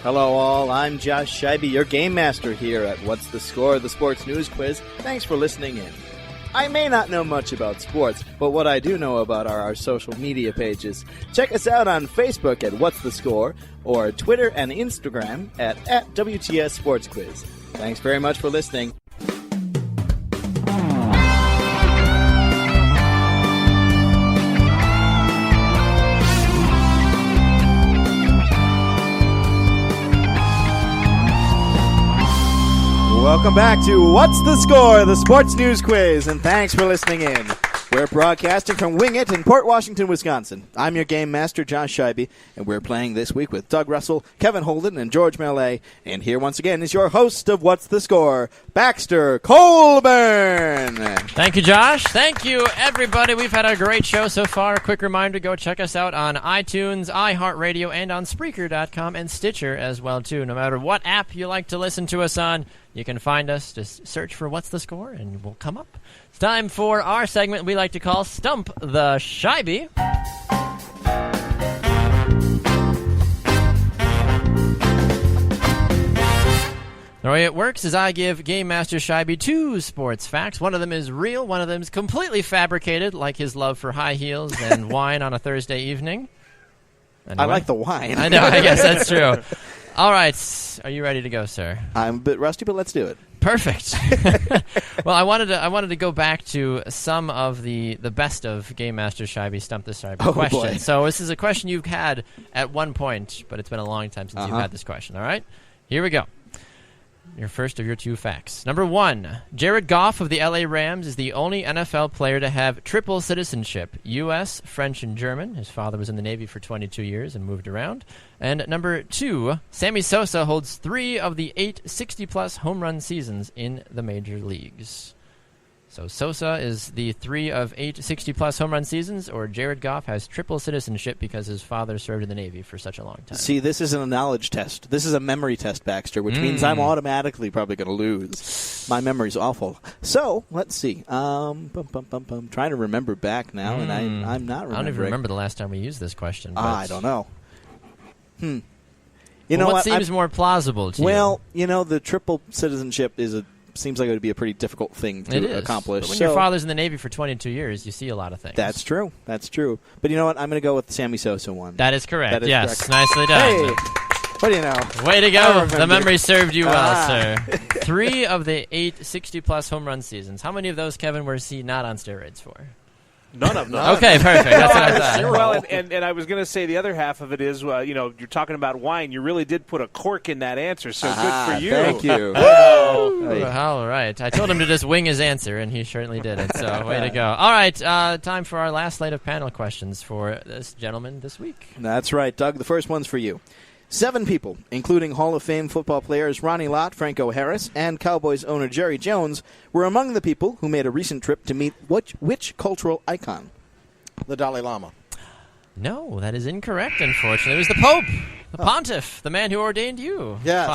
A: Hello, all. I'm Josh Scheibe, your game master here at What's the Score, the sports news quiz. Thanks for listening in. I may not know much about sports, but what I do know about are our social media pages. Check us out on Facebook at What's the Score, or Twitter and Instagram at WTS Sports Quiz. Thanks very much for listening. Welcome back to What's the Score, the sports news quiz, and thanks for listening in. We're broadcasting from Wing It in Port Washington, Wisconsin. I'm your game master, Josh Scheibe, and we're playing this week with Doug Russell, Kevin Holden, and George Mallet. And here once again is your host of What's the Score, Baxter Colburn.
B: Thank you, Josh. Thank you, everybody. We've had a great show so far. A quick reminder, go check us out on iTunes, iHeartRadio, and on Spreaker.com and Stitcher as well, too. No matter what app you like to listen to us on, you can find us. Just search for What's the Score, and we'll come up. It's time for our segment we like to call Stump the Scheibe. The way it works is I give Game Master Scheibe two sports facts. One of them is real. One of them is completely fabricated, like his love for high heels and wine on a Thursday evening. Anyway.
A: I like the wine.
B: I know, I guess that's true. All right. Are you ready to go, sir?
A: I'm a bit rusty, but let's do it.
B: Perfect. Well, I wanted to go back to some of the best of Game Master Scheibe Stump the Scheibe questions.
A: Boy.
B: So this is a question you've had at one point, but it's been a long time since you've had this question. All right? Here we go. Your first of your two facts. Number one, Jared Goff of the LA Rams is the only NFL player to have triple citizenship, U.S., French, and German. His father was in the Navy for 22 years and moved around. And number two, Sammy Sosa holds 3 of the 8 60-plus home run seasons in the major leagues. So Sosa is the 3 of 8 60-plus home run seasons, or Jared Goff has triple citizenship because his father served in the Navy for such a long time.
A: See, this isn't a knowledge test. This is a memory test, Baxter, which means I'm automatically probably going to lose. My memory's awful. So, let's see. Trying to remember back now, and I'm not remembering.
B: I don't even remember the last time we used this question.
A: I don't know. You
B: know what seems more plausible to you?
A: Well, the triple citizenship seems like it would be a pretty difficult thing to accomplish.
B: But when your father's in the Navy for 22 years, you see a lot of things.
A: That's true. But you know what? I'm going to go with the Sammy Sosa one.
B: That is correct.
A: That is
B: yes,
A: correct.
B: Nicely done.
A: Hey, what do you know?
B: Way to go. The memory served you well, sir. 3 of the 8 60-plus home run seasons. How many of those, Kevin, was he not on steroids for?
C: None of them.
B: Okay, perfect. That's what I thought.
C: Well, and I was going to say the other half of it is, you're talking about wine. You really did put a cork in that answer, so good for you.
A: Thank you.
B: All right. I told him to just wing his answer, and he certainly did it, so way to go. All right, time for our last slate of panel questions for this gentleman this week.
A: That's right, Doug. The first one's for you. 7 people, including Hall of Fame football players Ronnie Lott, Franco Harris, and Cowboys owner Jerry Jones, were among the people who made a recent trip to meet which cultural icon?
E: The Dalai Lama.
B: No, that is incorrect, unfortunately. It was the Pope, the Pontiff, the man who ordained you,
E: Yes.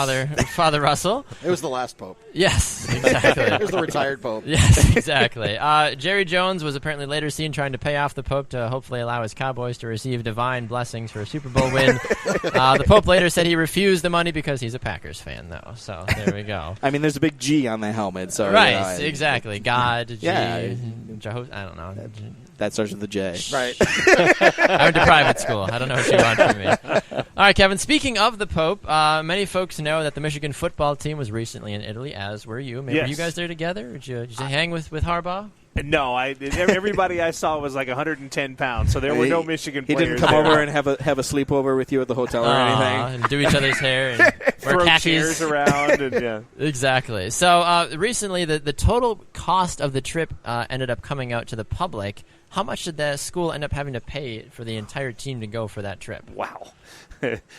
B: Father Russell.
E: It was the last Pope.
B: Yes, exactly.
E: It was the retired Pope.
B: Yes, exactly. Jerry Jones was apparently later seen trying to pay off the Pope to hopefully allow his Cowboys to receive divine blessings for a Super Bowl win. The Pope later said he refused the money because he's a Packers fan, though. So there we go.
A: I mean, there's a big G on the helmet. So
B: Right, exactly. God, G,
A: Yeah.
B: Jehovah, I don't know.
A: That starts with a J.
E: Right.
B: I went to private school. I don't know what you want from me. All right, Kevin, speaking of the Pope, many folks know that the Michigan football team was recently in Italy, as were you. Maybe
C: Yes.
B: were you guys there together? Did you hang with Harbaugh?
C: No, everybody I saw was like 110 pounds, so there were no Michigan
A: He
C: players.
A: didn't come
C: there.
A: over and have a sleepover with you at the hotel or anything?
B: And do each other's hair and wear
C: Throw
B: khakis.
C: chairs around. And, yeah.
B: Exactly. So recently, the total cost of the trip ended up coming out to the public. How much did the school end up having to pay for the entire team to go for that trip?
C: Wow.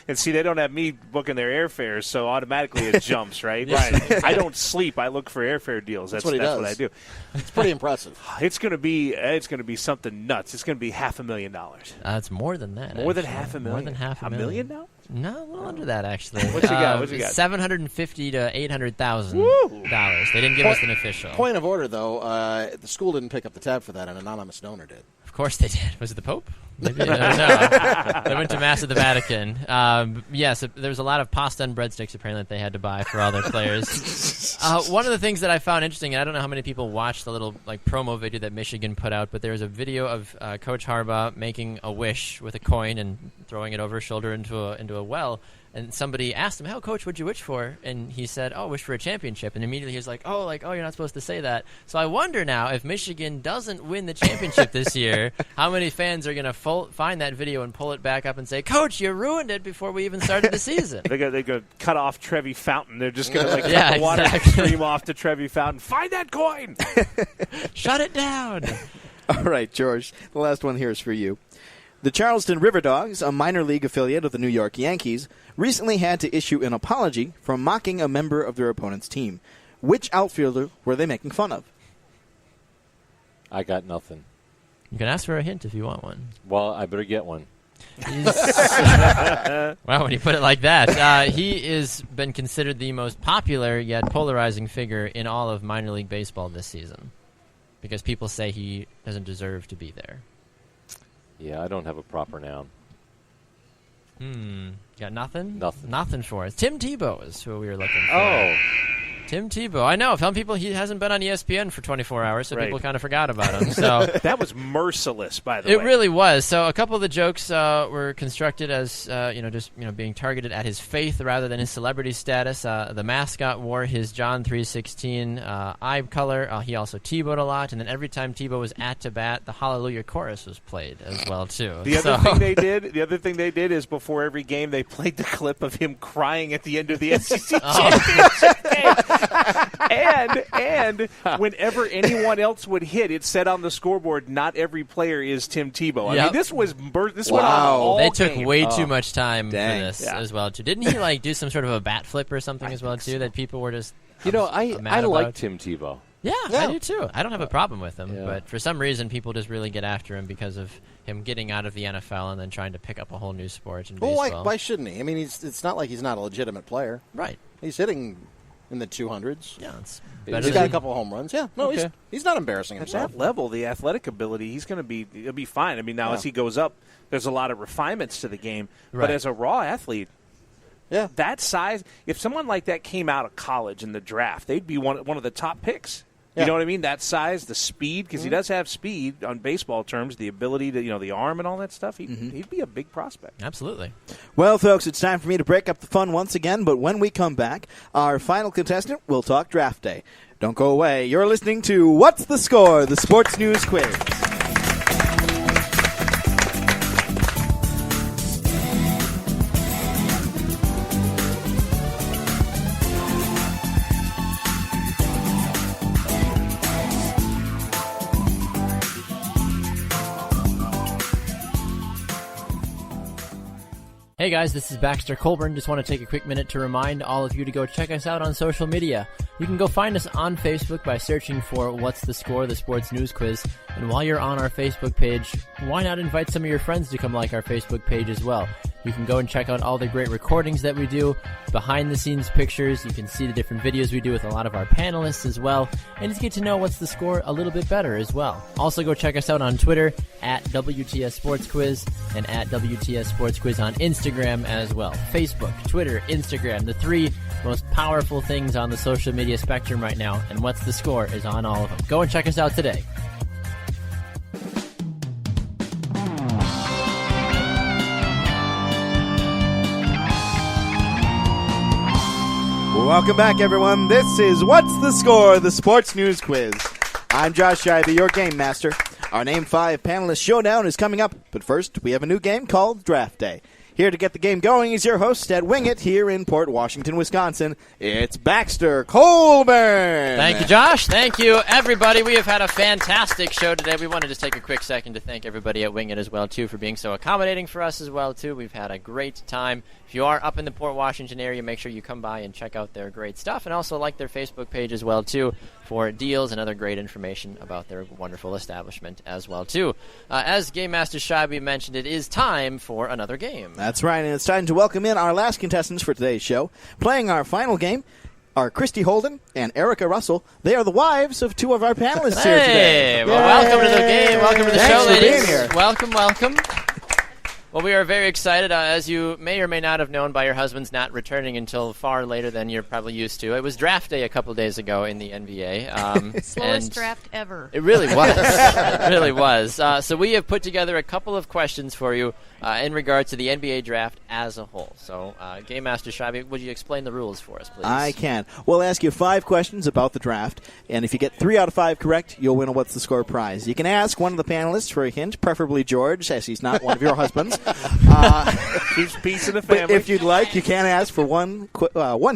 C: And see, they don't have me booking their airfares, so automatically it jumps, right?
B: Right.
C: I don't sleep. I look for airfare deals. That's
E: what he does.
C: what I do.
E: It's pretty impressive.
C: It's going to be something nuts. It's going to be $500,000.
B: It's more than that.
C: More than
B: actually.
C: $500,000.
B: More than half a
C: $1
B: million.
C: million now?
B: No, a little under that actually.
C: What you got? What you got?
B: $750,000 to $800,000.
C: Woo!
B: They didn't give us an official.
E: Point of order, though, the school didn't pick up the tab for that. An anonymous donor did.
B: Of course they did. Was it the Pope? Maybe. No. They went to Mass at the Vatican. Yes, there was a lot of pasta and breadsticks apparently that they had to buy for all their players. One of the things that I found interesting, and I don't know how many people watched the little promo video that Michigan put out, but there was a video of Coach Harbaugh making a wish with a coin and throwing it over his shoulder into a well. And somebody asked him, "How, Coach, what'd you wish for?" And he said, "Oh, wish for a championship." And immediately he was like, "Oh, you're not supposed to say that." So I wonder now, if Michigan doesn't win the championship this year, how many fans are going to find that video and pull it back up and say, "Coach, you ruined it before we even started the season."
C: They're going to cut off Trevi Fountain. They're just going to
B: Yeah,
C: cut the water
B: exactly.
C: stream off to Trevi Fountain. Find that coin!
B: Shut it down.
A: All right, George, the last one here is for you. The Charleston River Dogs, a minor league affiliate of the New York Yankees, recently had to issue an apology for mocking a member of their opponent's team. Which outfielder were they making fun of?
D: I got nothing.
B: You can ask for a hint if you want one.
D: Well, I better get one.
B: Wow, when you put it like that. He has been considered the most popular yet polarizing figure in all of minor league baseball this season because people say he doesn't deserve to be there.
D: Yeah, I don't have a proper noun.
B: Got nothing?
D: Nothing.
B: Nothing for us. Tim Tebow is who we were looking for.
D: Oh.
B: Tim Tebow. I know. Some people, he hasn't been on ESPN for 24 hours, so
C: Right.
B: people kind of forgot about him. So
C: That was merciless, by the way.
B: it really was. So a couple of the jokes were constructed as being targeted at his faith rather than his celebrity status. The mascot wore his John 3:16 eye color. He also Tebowed a lot, and then every time Tebow was at bat, the Hallelujah chorus was played as well too.
C: The other thing they did is before every game they played the clip of him crying at the end of the SEC championship game. And whenever anyone else would hit, it said on the scoreboard, "Not every player is Tim Tebow." I
B: Yep.
C: mean, this went on all
B: They took
C: game.
B: way too much time
A: Dang.
B: for this
C: Yeah.
B: as well too. Didn't he do some sort of a bat flip or something as well too that people were just
D: I
B: mad
D: like
B: about?
D: Tim Tebow.
B: Yeah, I do too. I don't have a problem with him,
D: Yeah.
B: but for some reason people just really get after him because of him getting out of the NFL and then trying to pick up a whole new sport in
E: Well,
B: baseball.
E: why shouldn't he? I mean, it's not like he's not a legitimate player.
B: Right.
E: He's hitting in the 200s.
B: Yeah, it's
D: He's
B: better
E: He's got a
B: than
E: couple home runs. Yeah, no,
D: Okay.
E: he's not embarrassing
C: At
E: himself.
C: that level, the athletic ability, he'll be fine. I mean, now
E: Yeah.
C: as he goes up, there's a lot of refinements to the game.
B: Right.
C: But as a raw athlete,
E: Yeah,
C: that size, if someone like that came out of college in the draft, they'd be one of the top picks. You
E: Yeah.
C: know what I mean? That size, the speed, because he does have speed on baseball terms, the ability to, the arm and all that stuff. He'd be a big prospect.
B: Absolutely.
A: Well, folks, it's time for me to break up the fun once again, but when we come back, our final contestant will talk draft day. Don't go away. You're listening to What's the Score, the Sports News Quiz.
B: Hey guys, this is Baxter Colburn. Just want to take a quick minute to remind all of you to go check us out on social media. You can go find us on Facebook by searching for What's the Score, the Sports News Quiz. And while you're on our Facebook page, why not invite some of your friends to come like our Facebook page as well? You can go and check out all the great recordings that we do, behind-the-scenes pictures. You can see the different videos we do with a lot of our panelists as well, and just get to know What's the Score a little bit better as well. Also, go check us out on Twitter at WTS Sports Quiz and at WTS Sports Quiz on Instagram as well. Facebook, Twitter, Instagram, the three most powerful things on the social media spectrum right now, and What's the Score is on all of them. Go and check us out today.
A: Welcome back, everyone. This is What's the Score, the Sports News Quiz. I'm Josh Shivey, your game master. Our Name 5 panelist showdown is coming up, but first, we have a new game called Draft Day. Here to get the game going is your host at Wing It here in Port Washington, Wisconsin. It's Baxter Colburn.
B: Thank you, Josh. Thank you, everybody. We have had a fantastic show today. We want to just take a quick second to thank everybody at Wing It as well, too, for being so accommodating for us as well, too. We've had a great time. If you are up in the Port Washington area, make sure you come by and check out their great stuff, and also like their Facebook page as well, too, for deals and other great information about their wonderful establishment as well, too. As Game Master Shivey mentioned, it is time for another game.
A: That's right, and it's time to welcome in our last contestants for today's show. Playing our final game are Christy Holden and Erica Russell. They are the wives of two of our panelists here today.
B: Well, welcome to the game. Welcome to the show,
A: for
B: ladies.
A: being here.
B: Welcome. Well, we are very excited. As you may or may not have known by your husbands not returning until far later than you're probably used to. It was draft day a couple of days ago in the NBA.
J: Slowest draft ever.
B: It really was. It really was. So we have put together a couple of questions for you in regard to the NBA draft as a whole. So, Game Master Shivey, would you explain the rules for us, please?
A: I can. We'll ask you 5 questions about the draft, and if you get 3 out of 5 correct, you'll win a What's the Score prize. You can ask one of the panelists for a hint, preferably George, as he's not one of your husbands.
C: Keeps peace in the family.
A: But if you'd like, you can ask for one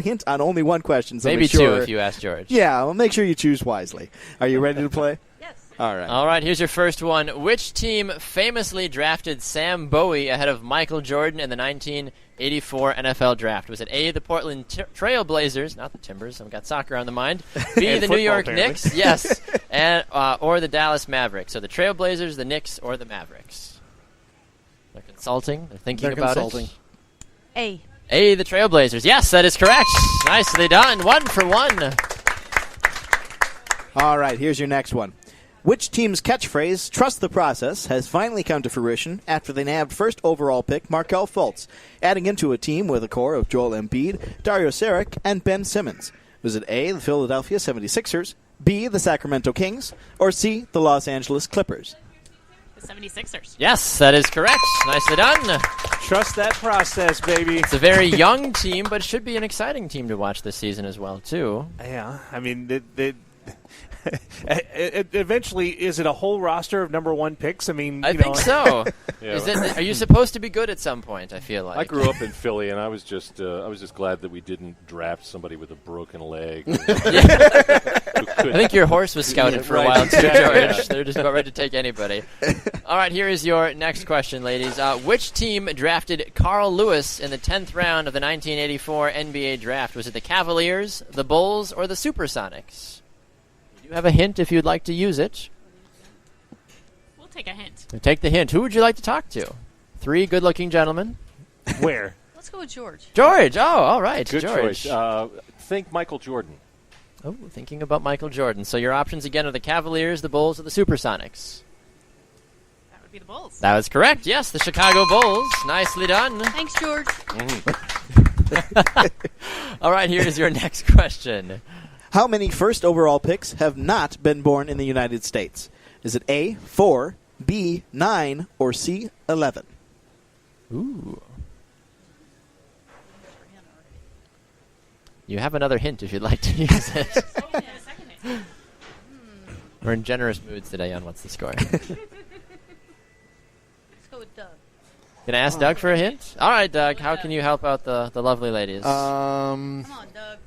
A: hint on only one question. So
B: maybe
A: make sure,
B: 2 if you ask George.
A: Yeah, well, make sure you choose wisely. Are you ready to play?
J: Yes.
A: All right.
B: All right, here's your first one. Which team famously drafted Sam Bowie ahead of Michael Jordan in the 1984 NFL draft? Was it A, the Portland Trail Blazers, not the Timbers, I've got soccer on the mind, B, the New York Knicks, yes, and or the Dallas Mavericks? So the Trail Blazers, the Knicks, or the Mavericks? They're consulting. They're thinking about it. A, the Trailblazers. Yes, that is correct. Nicely done. 1 for 1.
A: All right, here's your next one. Which team's catchphrase, trust the process, has finally come to fruition after they nabbed first overall pick Markelle Fultz, adding into a team with a core of Joel Embiid, Dario Saric, and Ben Simmons? Was it A, the Philadelphia 76ers, B, the Sacramento Kings, or C, the Los Angeles Clippers?
J: The 76ers.
B: Yes, that is correct. Nicely done.
C: Trust that process, baby.
B: It's a very young team, but should be an exciting team to watch this season as well, too.
C: Yeah, I mean, eventually, is it a whole roster of number 1 picks? I mean,
B: I think so.
D: Yeah.
B: Are you supposed to be good at some point? I feel like
D: I grew up in Philly, and I was just glad that we didn't draft somebody with a broken leg.
B: I think your horse was scouted for a while too, George.
D: Yeah.
B: They're just about ready to take anybody. All right, here is your next question, ladies. Which team drafted Carl Lewis in the 10th round of the 1984 NBA draft? Was it the Cavaliers, the Bulls, or the Supersonics? You have a hint if you'd like to use it.
J: We'll take a hint.
B: Take the hint. Who would you like to talk to? 3 good-looking gentlemen.
C: Where?
J: Let's go with George.
B: George. Oh, all right.
D: Good
B: George.
D: choice. Think Michael Jordan.
B: Oh, thinking about Michael Jordan. So your options again are the Cavaliers, the Bulls, or the Supersonics.
J: That would be the Bulls.
B: That was correct. Yes, the Chicago Bulls. Nicely done.
J: Thanks, George.
B: All right, here is your next question.
A: How many first overall picks have not been born in the United States? Is it A, 4, B, 9, or C, 11?
B: Ooh. You have another hint if you'd like to use it. We're in generous moods today on What's the Score.
J: Let's go with Doug.
B: Can I ask Doug for a hint? All right, Doug. How can you help out the lovely ladies?
J: Come on, Doug.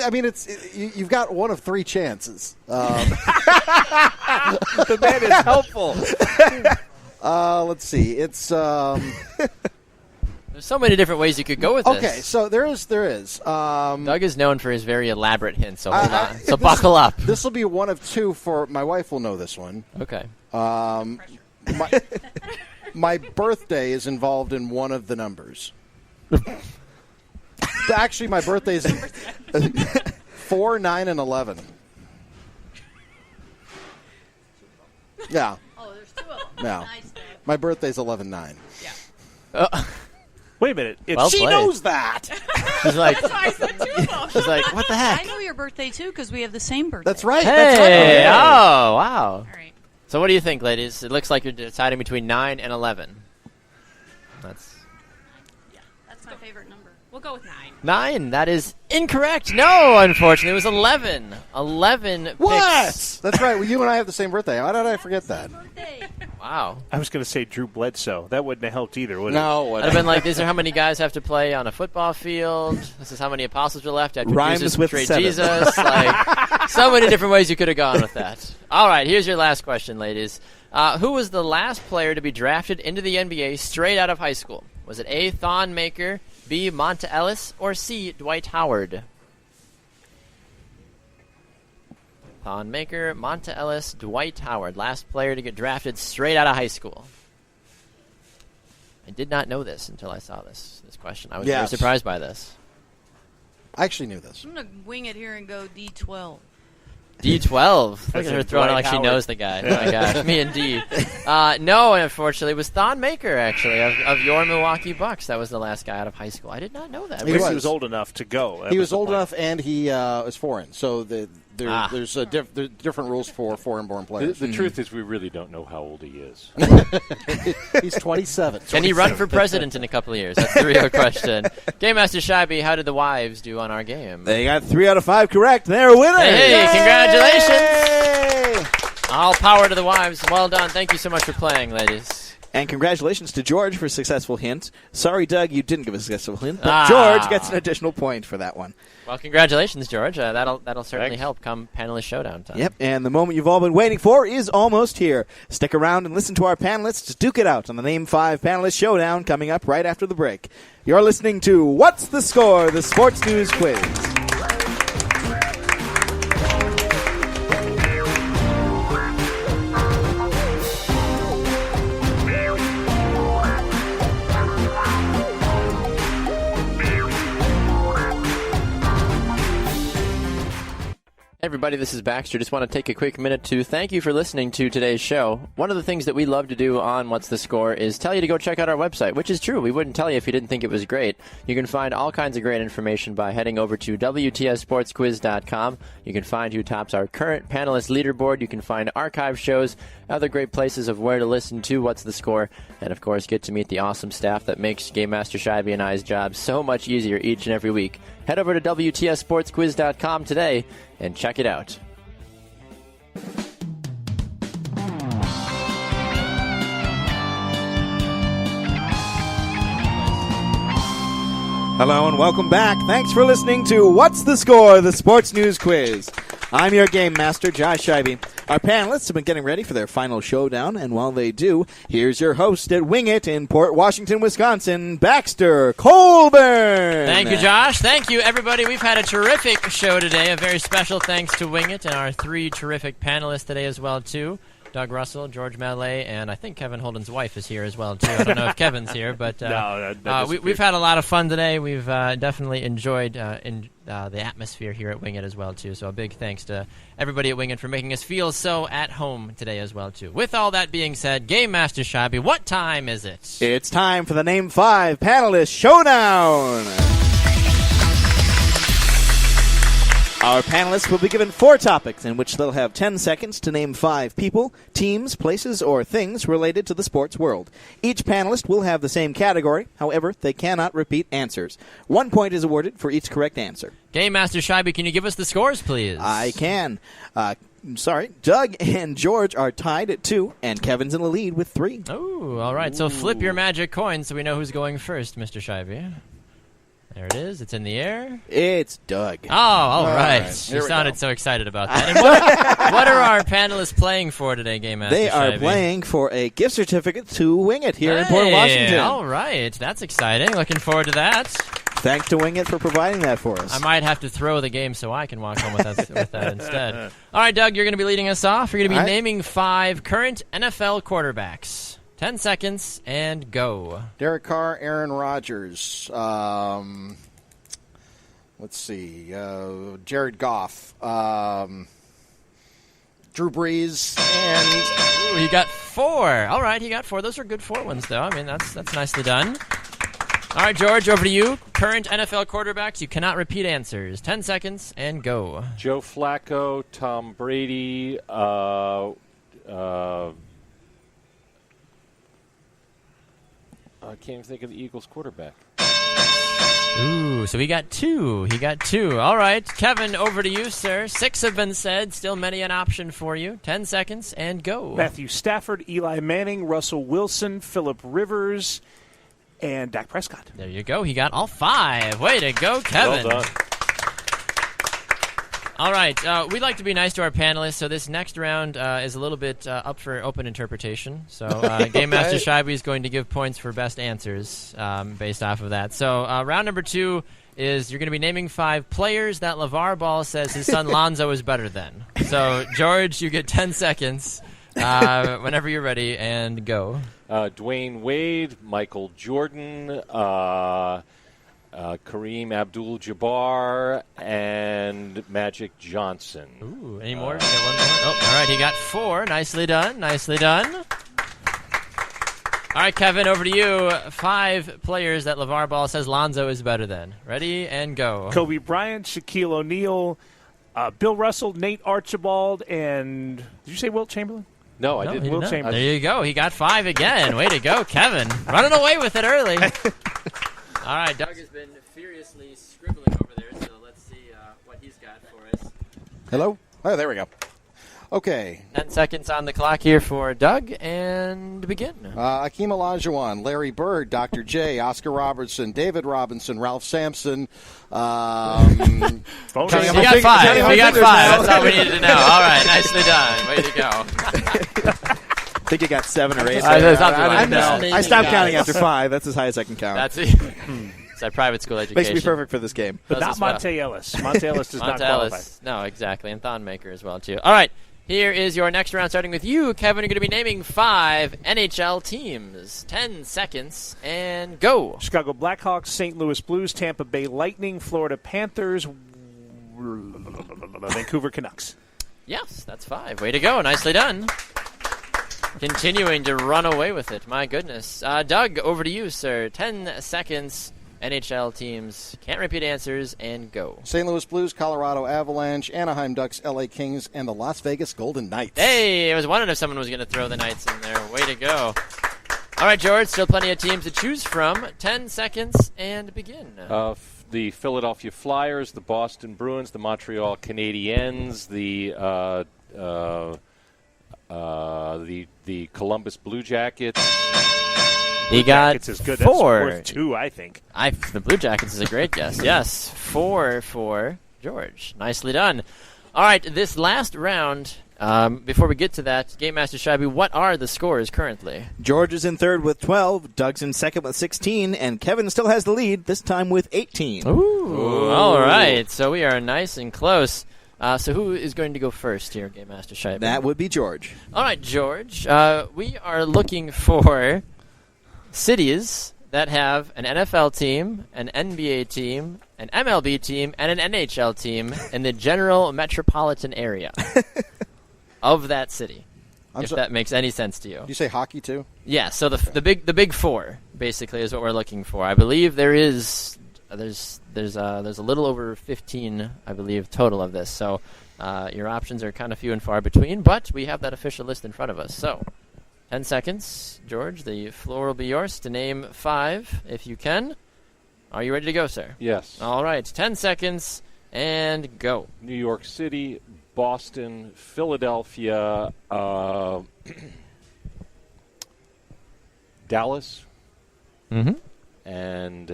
E: I mean, you've got one of 3 chances.
C: The man is helpful.
E: Let's see. It's
B: There's so many different ways you could go with this.
E: okay. So there is.
B: Doug is known for his very elaborate hints, so hold on. So buckle up.
E: This will be one of two. For my wife will know this one.
B: Okay.
E: My birthday is involved in one of the numbers. Actually, my birthday is 4, 9, and 11. Yeah.
J: Oh, there's two of them.
E: Yeah.
J: Nice, Doug.
E: My birthday's 11/9.
C: Wait a minute.
B: Well
E: She
B: played.
E: knows that.
B: She's like,
J: That's why I said two of them.
B: she's like, what the heck?
J: I know your birthday, too, because we have the same birthday.
E: That's right.
B: Hey!
E: That's right.
B: Oh, wow.
J: All right.
B: So what do you think, ladies? It looks like you're deciding between 9 and 11. That's
J: That's my favorite number. We'll go with 9.
B: 9. That is incorrect. No, unfortunately, it was 11. 11
E: What?
B: picks.
E: That's right. Well, you and I have the same birthday. How did I forget that?
J: Birthday.
B: Wow.
C: I was going to say Drew Bledsoe. That wouldn't have helped either, would it?
E: No.
B: I'd have been like, these are how many guys have to play on a football field. This is how many apostles are left after
A: Rhymes
B: Jesus
A: with
B: betrayed
A: 7.
B: Jesus. Like, so many different ways you could have gone with that. All right, here's your last question, ladies. Who was the last player to be drafted into the NBA straight out of high school? Was it A, Thon Maker, B, Monta Ellis, or C, Dwight Howard? Thon Maker, Monta Ellis, Dwight Howard. Last player to get drafted straight out of high school. I did not know this until I saw this question. I was very
E: Yes.
B: surprised by this.
E: I actually knew this.
J: I'm going to wing it here and go D12.
B: D12. Look
C: That's
B: at her
C: a
B: throwing it
C: Dwight
B: like she
C: Howard.
B: knows the guy. Oh my gosh, me and D. No, unfortunately, it was Thon Maker, actually, of your Milwaukee Bucks. That was the last guy out of high school. I did not know that.
C: I guess
E: was.
C: he was old enough to go. That
E: He was
C: the
E: old
C: point.
E: enough, and he was foreign. So there's different rules for foreign-born
D: The,
E: players.
D: the truth is, we really don't know how old he is.
E: He's 27.
B: Can he run for president in a couple of years? That's the real question. Game Master Shibe, how did the wives do on our game?
A: They got 3 out of 5 correct. They're winners.
B: Hey,
A: Yay!
B: congratulations. All power to the wives. Well done. Thank you so much for playing, ladies.
A: And congratulations to George for a successful hint. Sorry, Doug, you didn't give a successful hint, but George gets an additional point for that one.
B: Well, congratulations, George. That'll certainly
C: Thanks.
B: help come panelist showdown time.
A: Yep, and the moment you've all been waiting for is almost here. Stick around and listen to our panelists duke it out on the Name 5 Panelist Showdown coming up right after the break. You're listening to What's the Score? The Sports News Quiz.
B: Everybody, this is Baxter. Just want to take a quick minute to thank you for listening to today's show. One of the things that we love to do on What's the Score is tell you to go check out our website, which is true. We wouldn't tell you if you didn't think it was great. You can find all kinds of great information by heading over to WTSSportsQuiz.com. You can find who tops our current panelist leaderboard. You can find archive shows, other great places of where to listen to What's the Score, and of course get to meet the awesome staff that makes Game Master Shibe and I's job so much easier each and every week. Head over to WTSSportsQuiz.com today and check it out.
A: Hello and welcome back. Thanks for listening to What's the Score? The Sports News Quiz. I'm your game master, Josh Shibe. Our panelists have been getting ready for their final showdown, and while they do, here's your host at Wing It in Port Washington, Wisconsin, Baxter Colburn.
B: Thank you, Josh. Thank you, everybody. We've had a terrific show today. A very special thanks to Wing It and our 3 terrific panelists today as well, too. Doug Russell, George Mallet, and I think Kevin Holden's wife is here as well, too. I don't know if Kevin's here, but we've had a lot of fun today. We've definitely enjoyed the atmosphere here at Wing It as well, too. So a big thanks to everybody at Wing It for making us feel so at home today as well, too. With all that being said, Game Master Shibe, what time is it?
A: It's time for the Name 5 Panelist Showdown. Our panelists will be given 4 topics in which they'll have 10 seconds to name 5 people, teams, places, or things related to the sports world. Each panelist will have the same category. However, they cannot repeat answers. 1 point is awarded for each correct answer.
B: Game Master Shibe, can you give us the scores, please?
A: I can. Doug and George are tied at 2, and Kevin's in the lead with 3.
B: Oh, all right. So flip your magic coin so we know who's going first, Mr. Shibe. There it is. It's in the air.
A: It's Doug.
B: Oh, all right.
E: Here
B: You
E: we
B: sounded
E: go.
B: so excited about that. And what are our panelists playing for today, Game Master
A: They are
B: Shivey?
A: playing for a gift certificate to Wing It here in Port
B: Hey,
A: Washington.
B: All right. That's exciting. Looking forward to that.
A: Thanks to Wing It for providing that for us.
B: I might have to throw the game so I can walk home with that instead. All right, Doug, you're going to be leading us off. You're going to be
E: All right.
B: naming 5 current NFL quarterbacks. 10 seconds and go.
E: Derek Carr, Aaron Rodgers. Let's see. Jared Goff. Drew Brees. And
B: Ooh, he got 4. All right, he got 4. Those are good 4 ones, though. I mean, that's nicely done. All right, George, over to you. Current NFL quarterbacks. You cannot repeat answers. 10 seconds and go.
D: Joe Flacco, Tom Brady, I can't even think of the Eagles quarterback.
B: Ooh, so he got 2. He got 2. All right, Kevin, over to you, sir. 6 have been said. Still many an option for you. 10 seconds and go.
C: Matthew Stafford, Eli Manning, Russell Wilson, Phillip Rivers, and Dak Prescott.
B: There you go. He got all 5. Way to go, Kevin.
D: Well done.
B: All right. We'd like to be nice to our panelists, so this next round is a little bit up for open interpretation. So Game Master Shivey is going to give points for best answers based off of that. So round number 2 is you're going to be naming 5 players that LeVar Ball says his son Lonzo is better than. So, George, you get 10 seconds whenever you're ready, and go.
D: Dwayne Wade, Michael Jordan, Kareem Abdul-Jabbar, and Magic Johnson.
B: Ooh, any more? You got one more? Oh, all right, he got 4. Nicely done. Nicely done. All right, Kevin, over to you. 5 players that LeVar Ball says Lonzo is better than. Ready, and go.
C: Kobe Bryant, Shaquille O'Neal, Bill Russell, Nate Archibald, and did you say Wilt Chamberlain?
D: No, I
B: No,
D: didn't.
B: he did
C: Wilt
B: not.
C: Chamberlain.
B: There you go. He got 5 again. Way to go, Kevin. Running away with it early. All right, Doug has been furiously scribbling over there, so let's see what he's got for us.
E: hello? Oh, there we go. Okay.
B: 10 seconds on the clock here for Doug, and begin.
E: Akeem Olajuwon, Larry Bird, Dr. J, Oscar Robertson, David Robinson, Ralph Sampson.
B: You got 5.
A: counting
B: You
A: on
B: got 5.
A: my fingers now.
B: That's all we needed to know. All right, nicely done. Way to go.
A: I think you got 7 or 8.
B: Something like
A: know.
B: that.
A: I stopped counting after 5. That's as high as I can count.
B: That's it. It's our private school education.
A: Makes me perfect for this game.
C: But
B: Does
C: not
B: as well.
C: Monte Ellis. Monte Ellis does not
B: Monte
C: qualify.
B: Ellis. No, exactly. And Thonmaker as well, too. All right. Here is your next round, starting with you, Kevin. You're going to be naming 5 NHL teams. 10 seconds, and go.
C: Chicago Blackhawks, St. Louis Blues, Tampa Bay Lightning, Florida Panthers, Vancouver Canucks.
B: Yes, that's 5. Way to go. Nicely done. Continuing to run away with it. My goodness. Doug, over to you, sir. 10 seconds. NHL teams. Can't repeat answers, and go.
E: St. Louis Blues, Colorado Avalanche, Anaheim Ducks, LA Kings, and the Las Vegas Golden Knights.
B: Hey, I was wondering if someone was going to throw the Knights in there. Way to go. All right, George, still plenty of teams to choose from. 10 seconds, and begin.
D: The Philadelphia Flyers, the Boston Bruins, the Montreal Canadiens, the Columbus Blue Jackets.
B: He got
C: Jackets is good.
B: 4.
C: That's worth 2, I think.
B: The Blue Jackets is a great guess. Yes, 4 for George. Nicely done. All right, this last round, before we get to that, Game Master Shivey, what are the scores currently?
A: George is in third with 12, Doug's in second with 16, and Kevin still has the lead, this time with 18.
B: Ooh. All right, so we are nice and close. So who is going to go first here, Game Master Shivey?
A: That would be George.
B: All right, George. We are looking for cities that have an NFL team, an NBA team, an MLB team, and an NHL team in the general metropolitan area of that city. If that makes any sense to you.
E: Did you say hockey too?
B: Yeah. So the big 4 basically is what we're looking for. I believe there's a little over 15, I believe, total of this. So your options are kind of few and far between, but we have that official list in front of us. So 10 seconds, George. The floor will be yours to name 5 if you can. Are you ready to go, sir?
D: Yes.
B: All right. 10 seconds and go.
D: New York City, Boston, Philadelphia, Dallas,
B: Mm-hmm.
D: and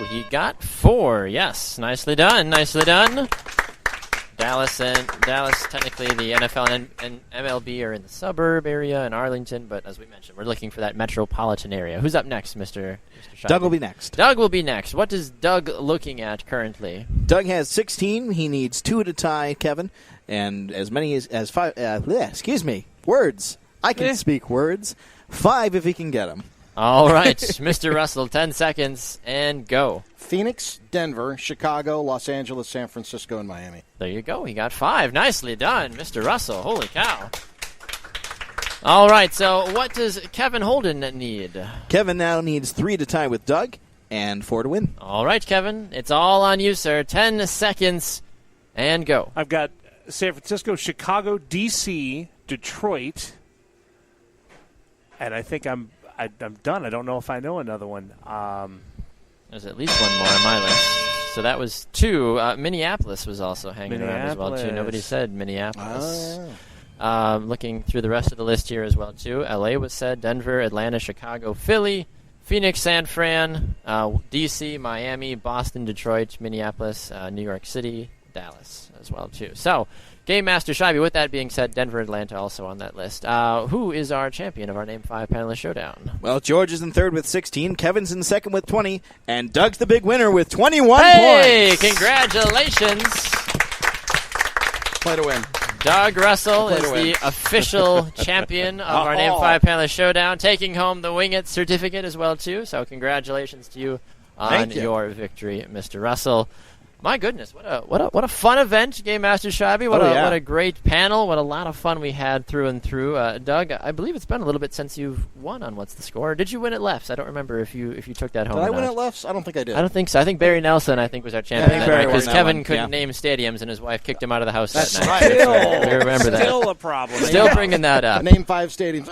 B: Ooh, he got 4. Yes, nicely done. Nicely done. Dallas, technically the NFL and MLB are in the suburb area in Arlington, but as we mentioned, we're looking for that metropolitan area. Who's up next, Mr. Scheib?
A: Doug will be next.
B: Doug will be next. What is Doug looking at currently?
A: Doug has 16. He needs 2 to tie Kevin, and as many as 5. Words. I can speak words. 5 if he can get them.
B: All right, Mr. Russell, 10 seconds, and go.
E: Phoenix, Denver, Chicago, Los Angeles, San Francisco, and Miami.
B: There you go. He got 5. Nicely done, Mr. Russell. Holy cow. All right, so what does Kevin Holden need?
A: Kevin now needs 3 to tie with Doug and 4 to win.
B: All right, Kevin. It's all on you, sir. 10 seconds, and go.
C: I've got San Francisco, Chicago, D.C., Detroit, and I think I'm done. I don't know if I know another one.
B: There's at least one more on my list. So that was 2. Minneapolis was also hanging around as well, too. Nobody said Minneapolis. Looking through the rest of the list here as well, too. L.A. was said, Denver, Atlanta, Chicago, Philly, Phoenix, San Fran, D.C., Miami, Boston, Detroit, Minneapolis, New York City, Dallas as well, too. So, Game Master Scheibe, with that being said, Denver, Atlanta also on that list. Who is our champion of our Name 5 panelist showdown?
A: Well, George is in third with 16, Kevin's in second with 20, and Doug's the big winner with 21
B: hey,
A: points.
B: Congratulations.
E: Play to win.
B: Doug Russell is the official champion of our Name 5 panelist showdown, taking home the Wing It certificate as well, too. So congratulations to you on your victory, Mr. Russell. My goodness, what a fun event, Game Master Scheibe. What a great panel. What a lot of fun we had through and through. Doug, I believe it's been a little bit since you've won on What's the Score. Did you win at Lefts? I don't remember if you took that home.
E: Did I win at Lefts? I don't think I did.
B: I don't think so. I think Barry Nelson was our champion that night because Kevin couldn't name stadiums and his wife kicked him out of the house that night.
C: Still,
B: we remember that.
C: Still a problem.
B: Still bringing that up.
E: Name 5 stadiums.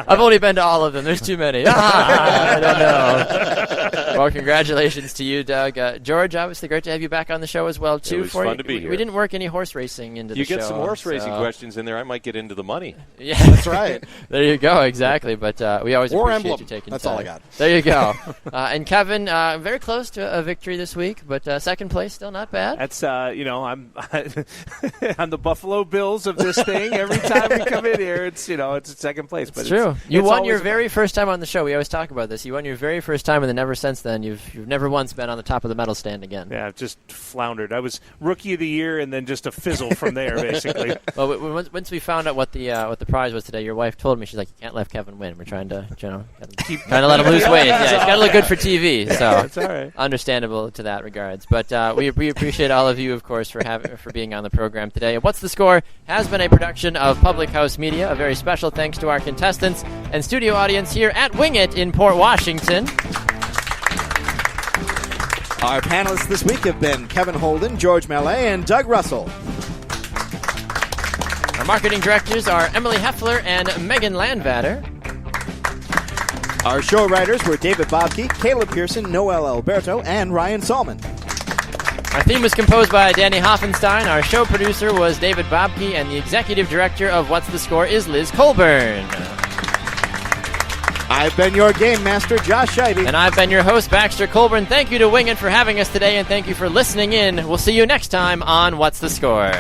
B: I've only been to all of them. There's too many. I don't know. Well, congratulations to you, Doug. George, obviously great to have you back on the show as well, too.
D: It was fun to be here.
B: We didn't work any horse racing into the show.
D: You get some horse racing questions in there, I might get into the money.
B: Yeah,
E: that's right.
B: There you go, exactly. But we always appreciate you taking
E: That's
B: time.
E: all I got.
B: There you go. And Kevin, very close to a victory this week, but second place still not bad.
C: That's I'm I'm the Buffalo Bills of this thing. Every time we come in here, it's second place. But
B: it's true. You won your very first time on the show. We always talk about this. You won your very first time, and then never since then you've never once been on the top of the medal stand again.
C: Yeah, just floundered. I was Rookie of the Year, and then just a fizzle from there, basically.
B: Well, once we found out what the prize was today, your wife told me, she's like, "You can't let Kevin win. We're trying to let him lose weight. Yeah, he's got to look good for TV." So
C: it's all right.
B: Understandable to that regards. But we appreciate all of you, of course, for being on the program today. What's the Score has been a production of Public House Media. A very special thanks to our contestants and studio audience here at Wing It in Port Washington.
A: Our panelists this week have been Kevin Holden, George Mallet, and Doug Russell.
B: Our marketing directors are Emily Heffler and Megan Landvatter.
A: Our show writers were David Bobke, Caleb Pearson, Noel Alberto, and Ryan Salmon.
B: Our theme was composed by Danny Hoffenstein. Our show producer was David Bobke, and the executive director of What's the Score is Liz Colburn.
A: I've been your game master, Josh Scheibe.
B: And I've been your host, Baxter Colburn. Thank you to Wing It for having us today, and thank you for listening in. We'll see you next time on What's the Score?